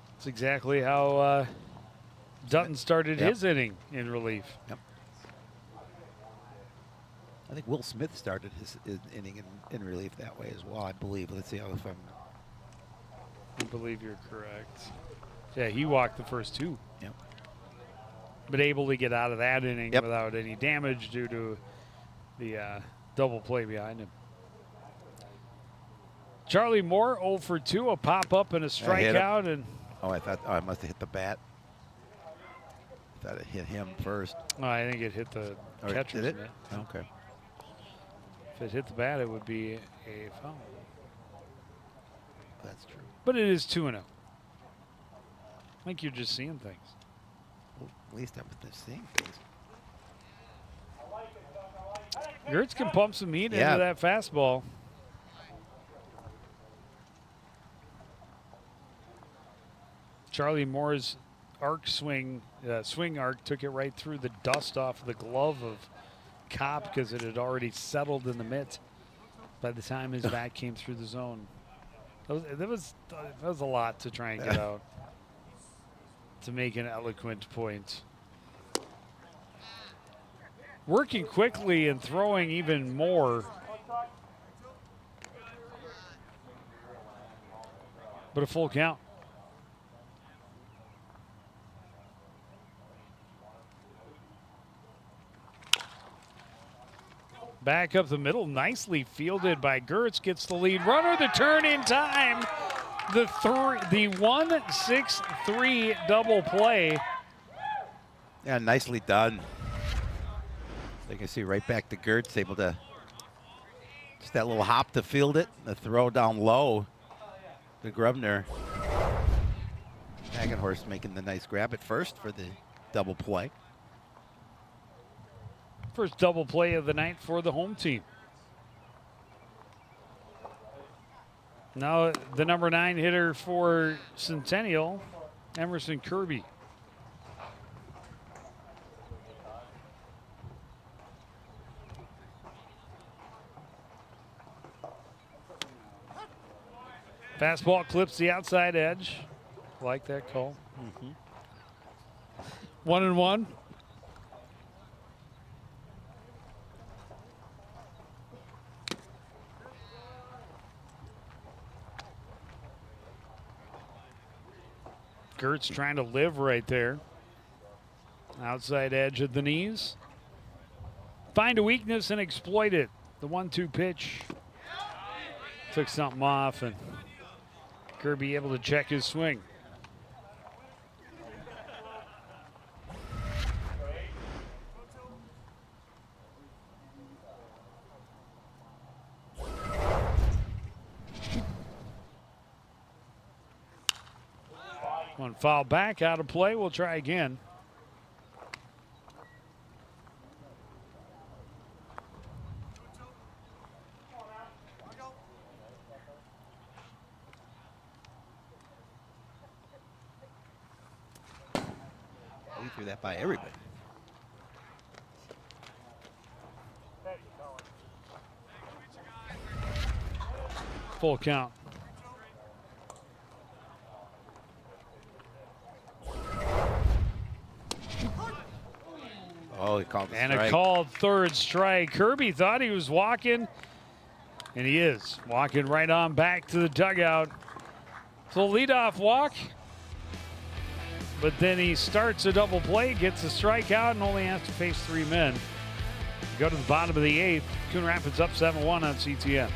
That's exactly how Dutton started his inning in relief. Yep. I think Will Smith started his inning in relief that way as well, I believe. Let's see how if I'm. I believe you're correct. Yeah, he walked the first 2. Yep. But able to get out of that inning without any damage due to the double play behind him. Charlie Moore 0 for 2, a pop up and a strikeout, and I thought I must have hit the bat. I thought it hit him first. I think it hit the catcher's did it? mitt. Okay. If it hit the bat, it would be a foul. That's true. But it is 2-0. I think you're just seeing things. Well, at least I was just seeing things. Gertz can pump some heat into that fastball. Charlie Moore's swing arc took it right through the dust off the glove of Kopp because it had already settled in the mitt by the time his bat came through the zone. That was a lot to try and get out to make an eloquent point. Working quickly and throwing even more. But a full count. Back up the middle, nicely fielded by Gertz, gets the lead runner, the turn in time. The 1-6-3 double play. Yeah, nicely done. So you can see right back to Gertz, able to just that little hop to field it, the throw down low to Grubner. Tatkinhorse making the nice grab at first for the double play. First double play of the night for the home team. Now the number 9 hitter for Centennial, Emerson Kirby. Fastball clips the outside edge. Like that call. 1-1. Gertz trying to live right there. Outside edge of the knees. Find a weakness and exploit it. The 1-2 pitch took something off, and Kirby able to check his swing. One foul back, out of play. We'll try again. We threw that by everybody. Full count. Oh, he called the And strike. a called third strike. Kirby thought he was walking, and he is walking right on back to the dugout. So leadoff walk, but then he starts a double play, gets a strikeout, and only has to face 3 men. Go to the bottom of the 8th. Coon Rapids up 7-1 on CTN.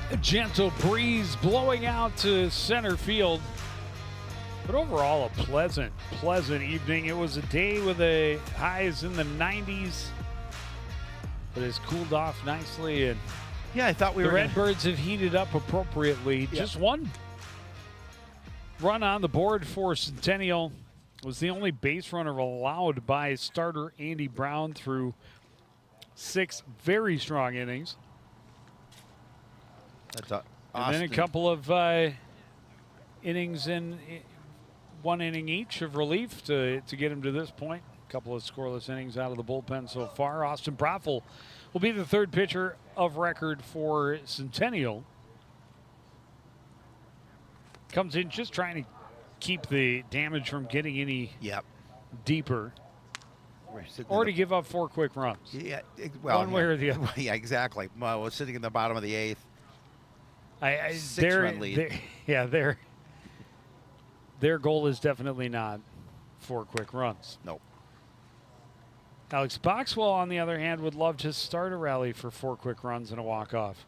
A gentle breeze blowing out to center field. But overall, a pleasant evening. It was a day with the highs in the 90s, but it's cooled off nicely. And Yeah, I thought we the were Redbirds have heated up appropriately. Yeah. Just one run on the board for Centennial. Was the only base runner allowed by starter Andy Brown through 6 very strong innings. That's And then a couple of innings in 1 inning each of relief to get him to this point. A couple of scoreless innings out of the bullpen so far. Austin Broffel will be the 3rd pitcher of record for Centennial. Comes in just trying to keep the damage from getting any deeper. Or to give up 4 quick runs. Yeah, well, one way or the other. Yeah, exactly. Well, we're sitting in the bottom of the 8th. 6-run lead. Their goal is definitely not 4 quick runs. Nope. Alex Boxwell, on the other hand, would love to start a rally for 4 quick runs and a walk-off.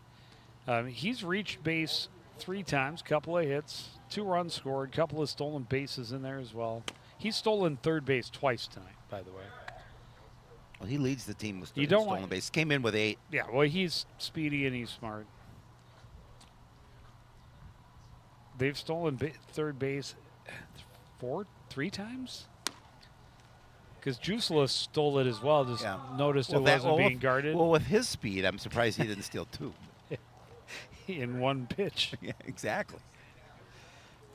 He's reached base 3 times, couple of hits, 2 runs scored, couple of stolen bases in there as well. He's stolen third base twice tonight, by the way. Well, he leads the team with You don't stolen want- base. Came in with 8. Yeah, well, he's speedy and he's smart. They've stolen third base 3 times? Because Juiceless stole it as well. Just noticed it wasn't being guarded. Well, with his speed, I'm surprised he didn't steal 2. In 1 pitch. Yeah, exactly.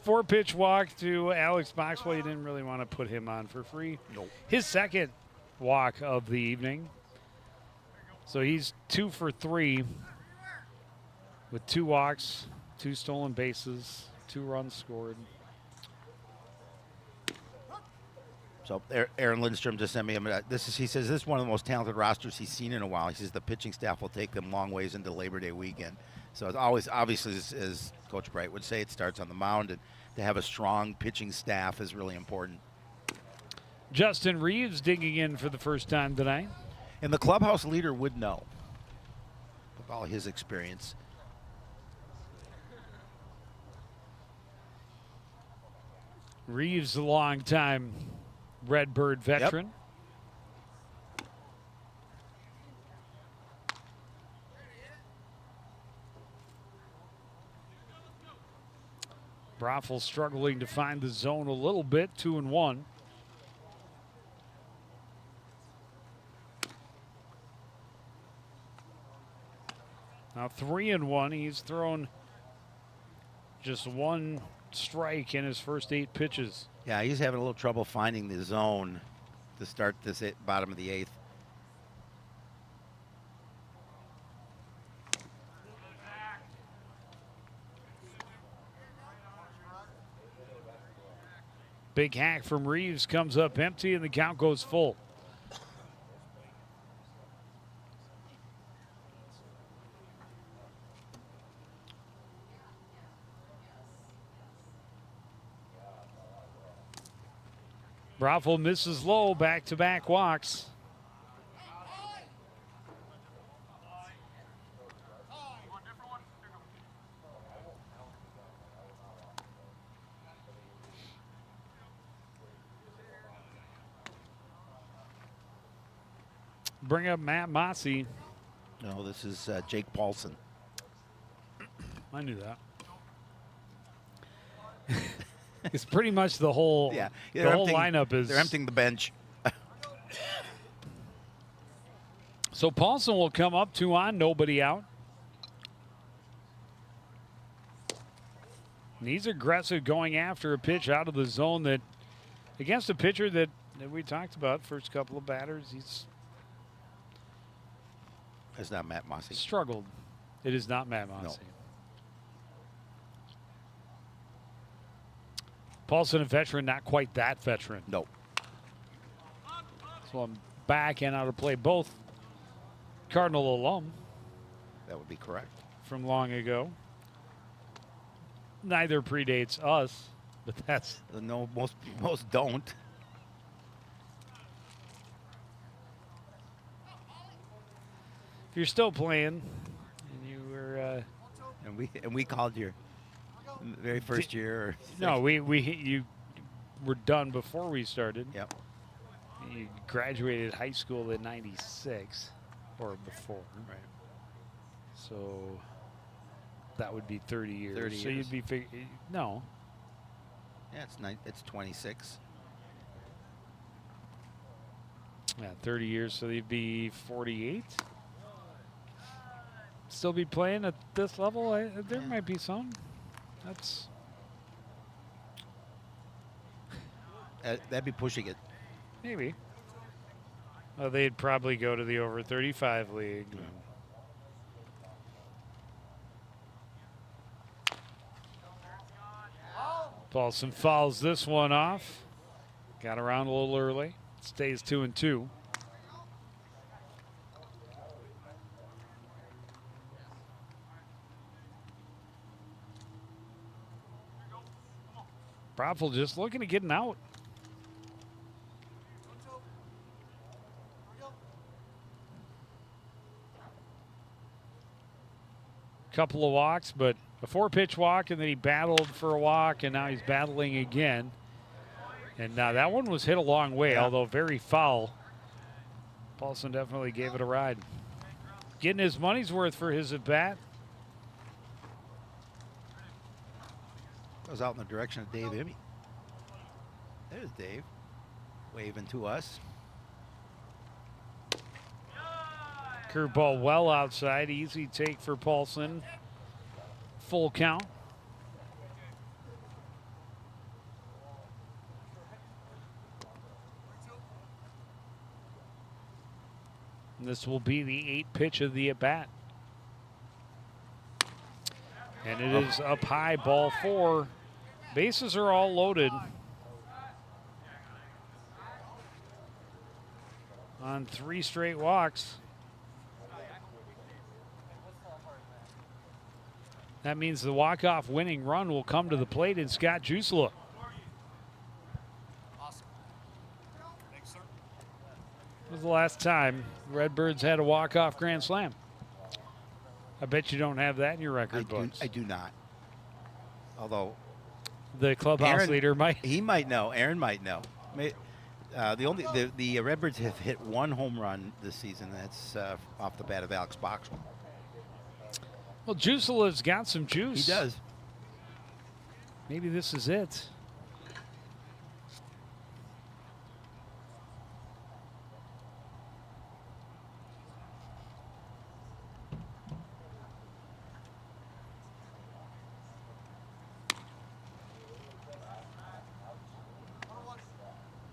4-pitch walk to Alex Boxwell. You didn't really want to put him on for free. Nope. His second walk of the evening. So he's 2 for 3 with 2 walks, 2 stolen bases, 2 runs scored. So Aaron Lindstrom just sent me he says this is one of the most talented rosters he's seen in a while. He says the pitching staff will take them long ways into Labor Day weekend. So it's always, obviously, as Coach Bright would say, it starts on the mound, and to have a strong pitching staff is really important. Justin Reeves digging in for the first time tonight. And the clubhouse leader would know with all his experience. Reeves, a long-time Redbird veteran. Yep. Broffel struggling to find the zone a little bit, 2-1. Now 3-1. He's thrown just 1 strike in his first 8 pitches. Yeah, he's having a little trouble finding the zone to start this bottom of the 8th. Big hack from Reeves comes up empty, and the count goes full. Broffel misses low, back-to-back walks. Bring up Matt Mossy. No, this is Jake Paulson. I knew that. It's pretty much the whole, the whole lineup is. They're emptying the bench. So Paulson will come up, 2 on, nobody out. And he's aggressive going after a pitch out of the zone that, against a pitcher that we talked about, first couple of batters, he's. It's not Matt Mossy. Struggled. It is not Matt Mossy. No. Paulson, a veteran, not quite that veteran. Nope. So I'm back and out of play. Both Cardinal alum. That would be correct. From long ago. Neither predates us, but that's. No, most don't. If you're still playing, and you were. And we called your very first year. No, you were done before we started. Yep. You graduated high school in '96 or before. Right. So that would be 30 years. 30 so years. you'd be no. Yeah, it's 26. Yeah, 30 years. So you'd be 48. Still be playing at this level? There might be some. That's. That'd be pushing it. Maybe. Well, they'd probably go to the over 35 league. Yeah. Paulson fouls this one off. Got around a little early. Stays 2-2. Broffel just looking to get an out. Couple of walks, but a 4-pitch walk, and then he battled for a walk, and now he's battling again. And now that one was hit a long way, although very foul. Paulson definitely gave it a ride. Getting his money's worth for his at-bat. Goes out in the direction of Dave Emmy. There's Dave, waving to us. Curveball well outside, easy take for Paulson. Full count. And this will be the 8th pitch of the at-bat. And it is up high, ball 4. Bases are all loaded. On 3 straight walks. That means the walk-off winning run will come to the plate in Scott Jusela. Was the last time Redbirds had a walk-off grand slam? I bet you don't have that in your record books. I do not. Although the clubhouse Aaron, leader might. He might know. Aaron might know. The Redbirds have hit 1 home run this season. That's off the bat of Alex Boxwell. Well, Jusela's got some juice. He does. Maybe this is it.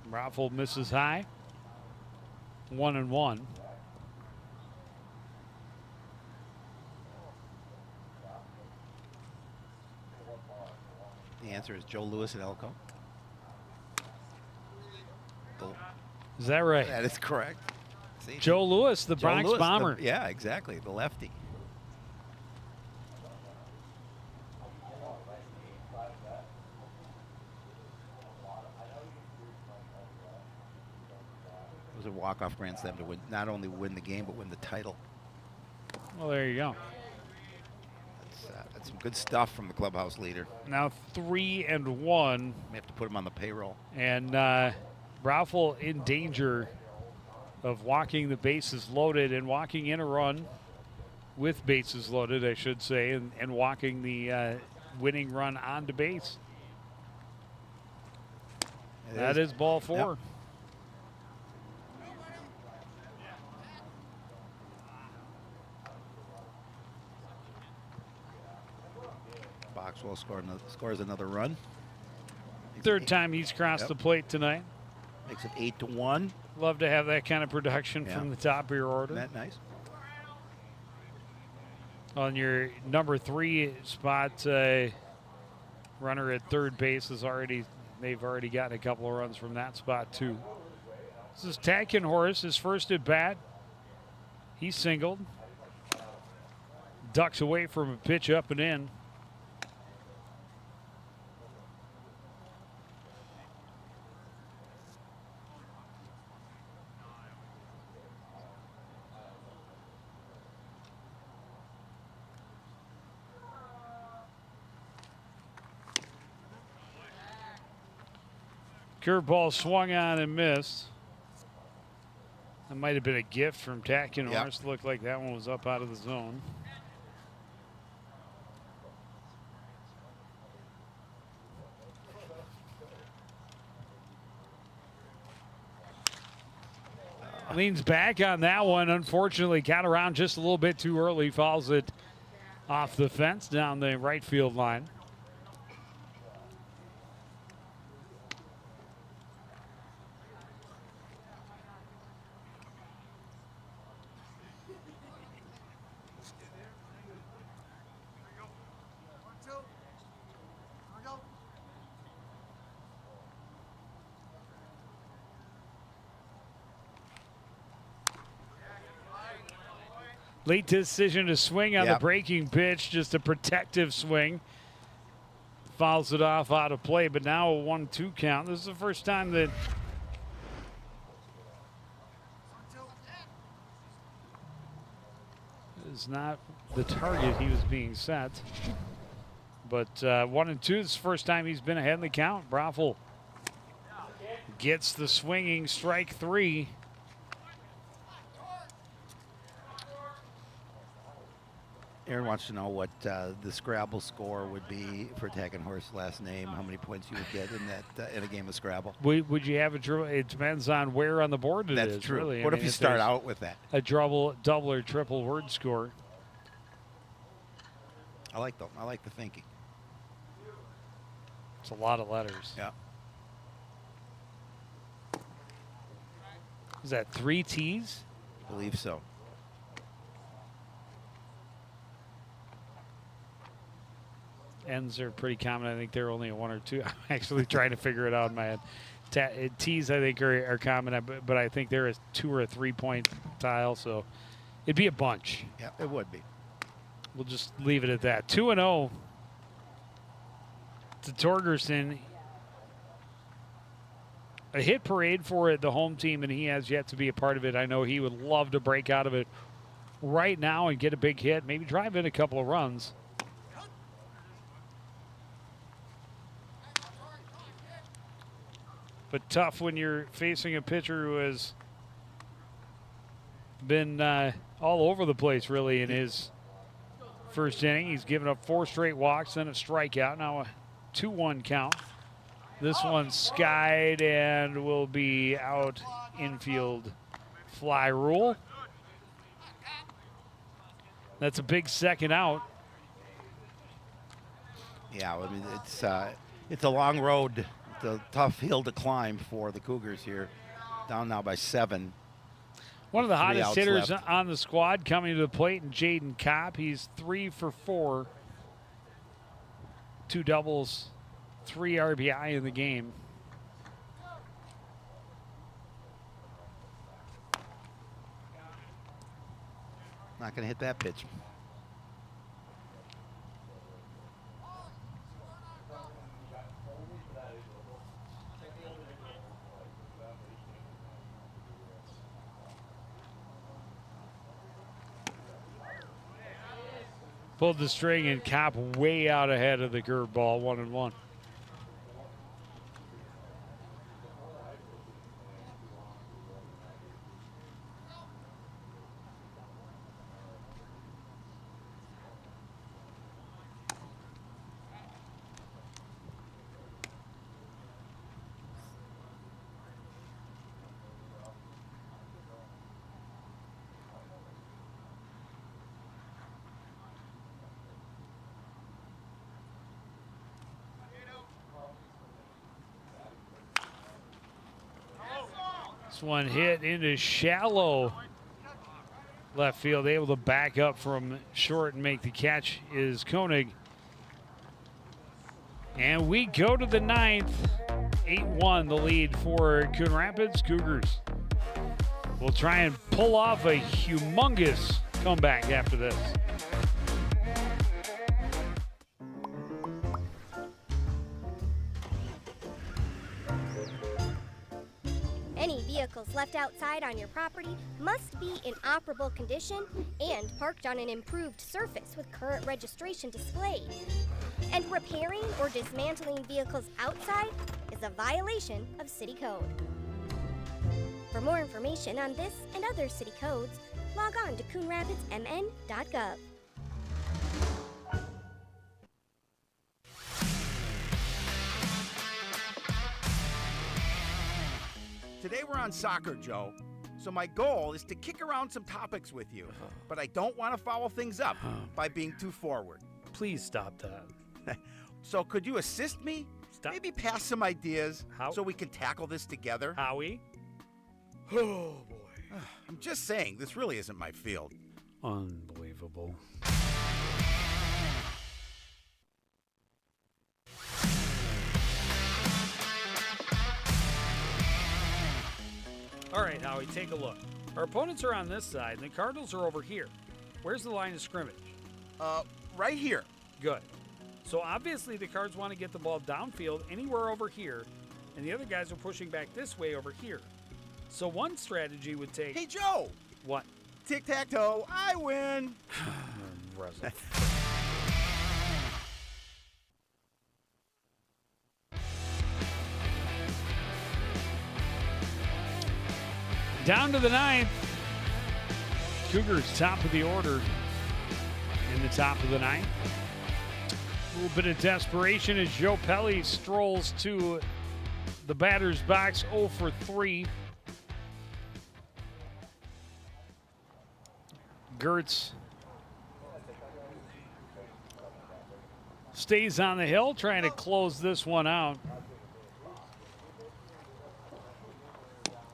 Raffle misses high. 1-1. The answer is Joe Lewis at Elko. Is that right? That is correct. See, Joe Lewis, the Joe Bronx Lewis, Bomber. Yeah, exactly. The lefty. It was a walk-off grand slam to win, not only win the game, but win the title. Well, there you go. That's some good stuff from the clubhouse leader. Now 3-1. We have to put him on the payroll. And Raffle in danger of walking the bases loaded and walking in a run with bases loaded, I should say, and walking the winning run onto base. That is ball 4. Yep. Boxwell scores another run. Third time he's crossed the plate tonight. Makes it 8-1. Love to have that kind of production from the top of your order. Isn't that nice? On your number 3 spot, runner at third base they've already gotten a couple of runs from that spot too. This is Tackenhorst, his first at bat. He's singled. Ducks away from a pitch up and in. Curveball swung on and missed. That might have been a gift from Tackenhorst. Yep. Looked like that one was up out of the zone. Leans back on that one. Unfortunately, got around just a little bit too early. Fouls it off the fence down the right field line. Late decision to swing on the breaking pitch, just a protective swing. Fouls it off out of play, but now a 1-2 count. This is the first time that is not the target he was being set. But 1-2 is the first time he's been ahead in the count. Raffle gets the swinging strike 3. Aaron wants to know what the Scrabble score would be for Tackenhorst's last name, how many points you would get in that in a game of Scrabble. Would you have a draw? It depends on where on the board it is. That's true. Really. What if you start out with that? A double or triple word score. I like the thinking. It's a lot of letters. Yeah. Is that 3 T's? believe so. Ends are pretty common. I think they're only a 1 or 2. I'm actually trying to figure it out in my head. Tees, I think, are common, but I think they're a 2 or a 3 point tile, so it'd be a bunch. Yeah, it would be. We'll just leave it at that. 2-0 to Torgerson. A hit parade for the home team, and he has yet to be a part of it. I know he would love to break out of it right now and get a big hit, maybe drive in a couple of runs. But tough when you're facing a pitcher who has been all over the place, really, in his first inning. He's given up 4 straight walks, then a strikeout. Now a 2-1 count. This one's skied and will be out infield fly rule. That's a big second out. Yeah, I mean, it's a long road. It's a tough hill to climb for the Cougars here. Down now by 7. One of the 3 hottest outs hitters left. on the squad coming to the plate, and Jaden Kopp. He's 3 for 4. 2 doubles, 3 RBI in the game. Not going to hit that pitch. Pulled the string, and Kopp way out ahead of the curveball, 1-1. One hit into shallow left field, able to back up from short and make the catch is Koenig. And we go to the 9th, 8-1 the lead for Coon Rapids Cougars. We'll try and pull off a humongous comeback after this. Any vehicles left outside on your property must be in operable condition and parked on an improved surface with current registration displayed. And repairing or dismantling vehicles outside is a violation of city code. For more information on this and other city codes, log on to coonrapidsmn.gov. Today we're on soccer, Joe. So my goal is to kick around some topics with you, but I don't want to foul things up by being too forward. Please stop that. So could you assist me? Stop. Maybe pass some ideas How? so we can tackle this together? Howie? Oh, boy. I'm just saying, this really isn't my field. Unbelievable. All right, Howie, take a look. Our opponents are on this side, and the Cardinals are over here. Where's the line of scrimmage? Right here. Good. So obviously the Cards want to get the ball downfield anywhere over here, and the other guys are pushing back this way over here. So one strategy would take... Hey, Joe! What? Tic-tac-toe, I win! Russell. Down to the 9th. Cougars top of the order in the top of the 9th. A little bit of desperation as Joe Pelly strolls to the batter's box, 0 for 3. Gertz stays on the hill, trying to close this one out.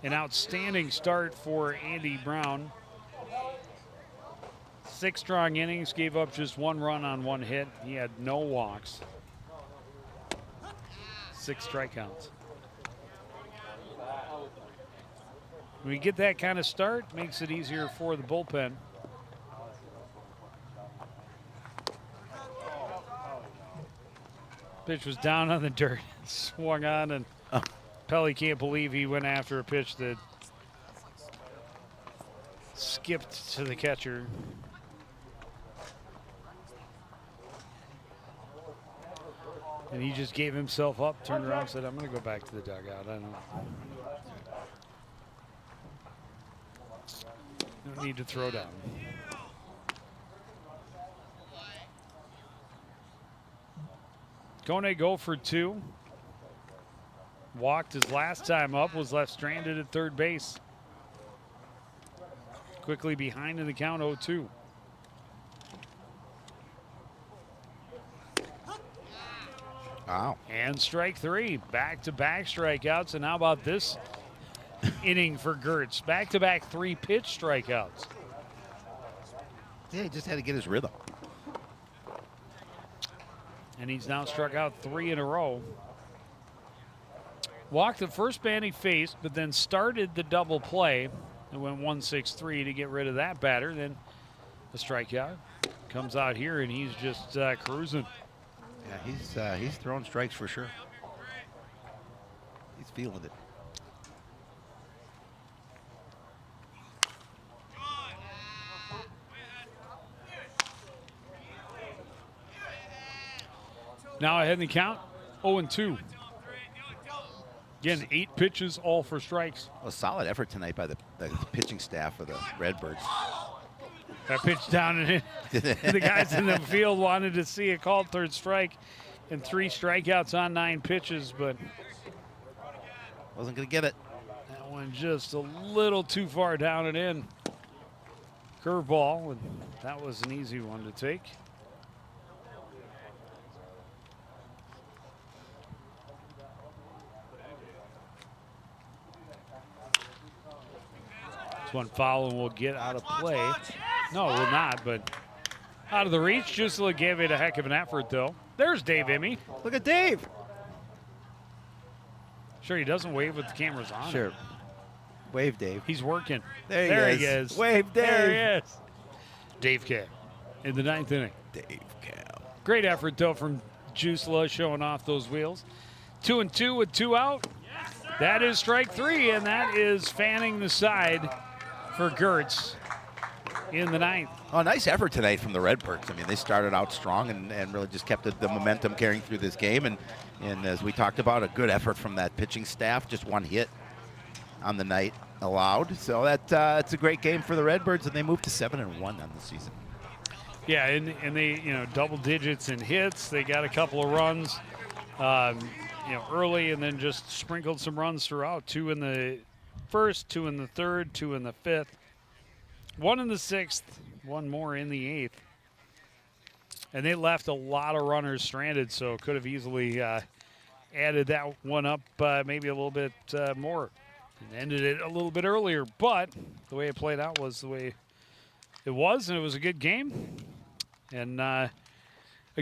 An outstanding start for Andy Brown. 6 strong innings, gave up just 1 run on 1 hit. He had no walks. 6 strikeouts. When we get that kind of start, makes it easier for the bullpen. Pitch was down on the dirt, swung on, and Pelly can't believe he went after a pitch that skipped to the catcher. And he just gave himself up, turned around and said, I'm going to go back to the dugout. I don't need to throw down. Coon go for 2. Walked his last time up, was left stranded at third base. Quickly behind in the count, 0-2. Wow. And strike 3. Back-to-back strikeouts. And how about this inning for Gertz? Back-to-back 3-pitch strikeouts. Yeah, he just had to get his rhythm. And he's now struck out 3 in a row. Walked the first man he faced, but then started the double play and went 1-6-3 to get rid of that batter. Then a strikeout. Comes out here, and he's just cruising. Yeah, he's throwing strikes for sure. He's feeling it. Now ahead in the count, 0-2. Again, 8 pitches, all for strikes. A solid effort tonight by the pitching staff of the Redbirds. That pitch down and in. The guys in the field wanted to see a called third strike and 3 strikeouts on 9 pitches, but wasn't going to get it. That one just a little too far down and in. Curveball, and that was an easy one to take. This one foul and will get out of play. No, it will not, but out of the reach. Jusela gave it a heck of an effort, though. There's Dave Emmy. Look at Dave. Sure, he doesn't wave with the cameras on. Sure. Wave, Dave. He's working. There he is. Wave, Dave. There he is. Dave Cab in the 9th inning. Dave Cab. Great effort, though, from Jusela showing off those wheels. 2-2 with 2 out. That is strike 3, and that is fanning the side for Gertz in the 9th. Oh, nice effort tonight from the Redbirds. I mean, they started out strong and really just kept the momentum carrying through this game. And as we talked about, a good effort from that pitching staff. Just 1 hit on the night allowed. So it's a great game for the Redbirds, and they moved to 7-1 on the season. Yeah, and they double digits in hits. They got a couple of runs, early, and then just sprinkled some runs throughout. 2 in the first, 2 in the third, 2 in the 5th, 1 in the 6th, 1 more in the 8th. And they left a lot of runners stranded, so could have easily added that one up maybe a little bit more and ended it a little bit earlier. But the way it played out was the way it was, and it was a good game. And a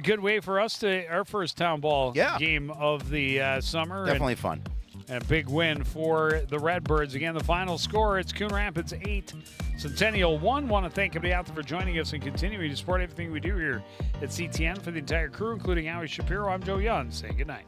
good way for us to our first town ball game of the summer. Definitely fun. And a big win for the Redbirds. Again, the final score, it's Coon Rapids 8, Centennial 1. Want to thank everybody out there for joining us and continuing to support everything we do here at CTN. For the entire crew, including Howie Shapiro, I'm Joe Young, saying good night.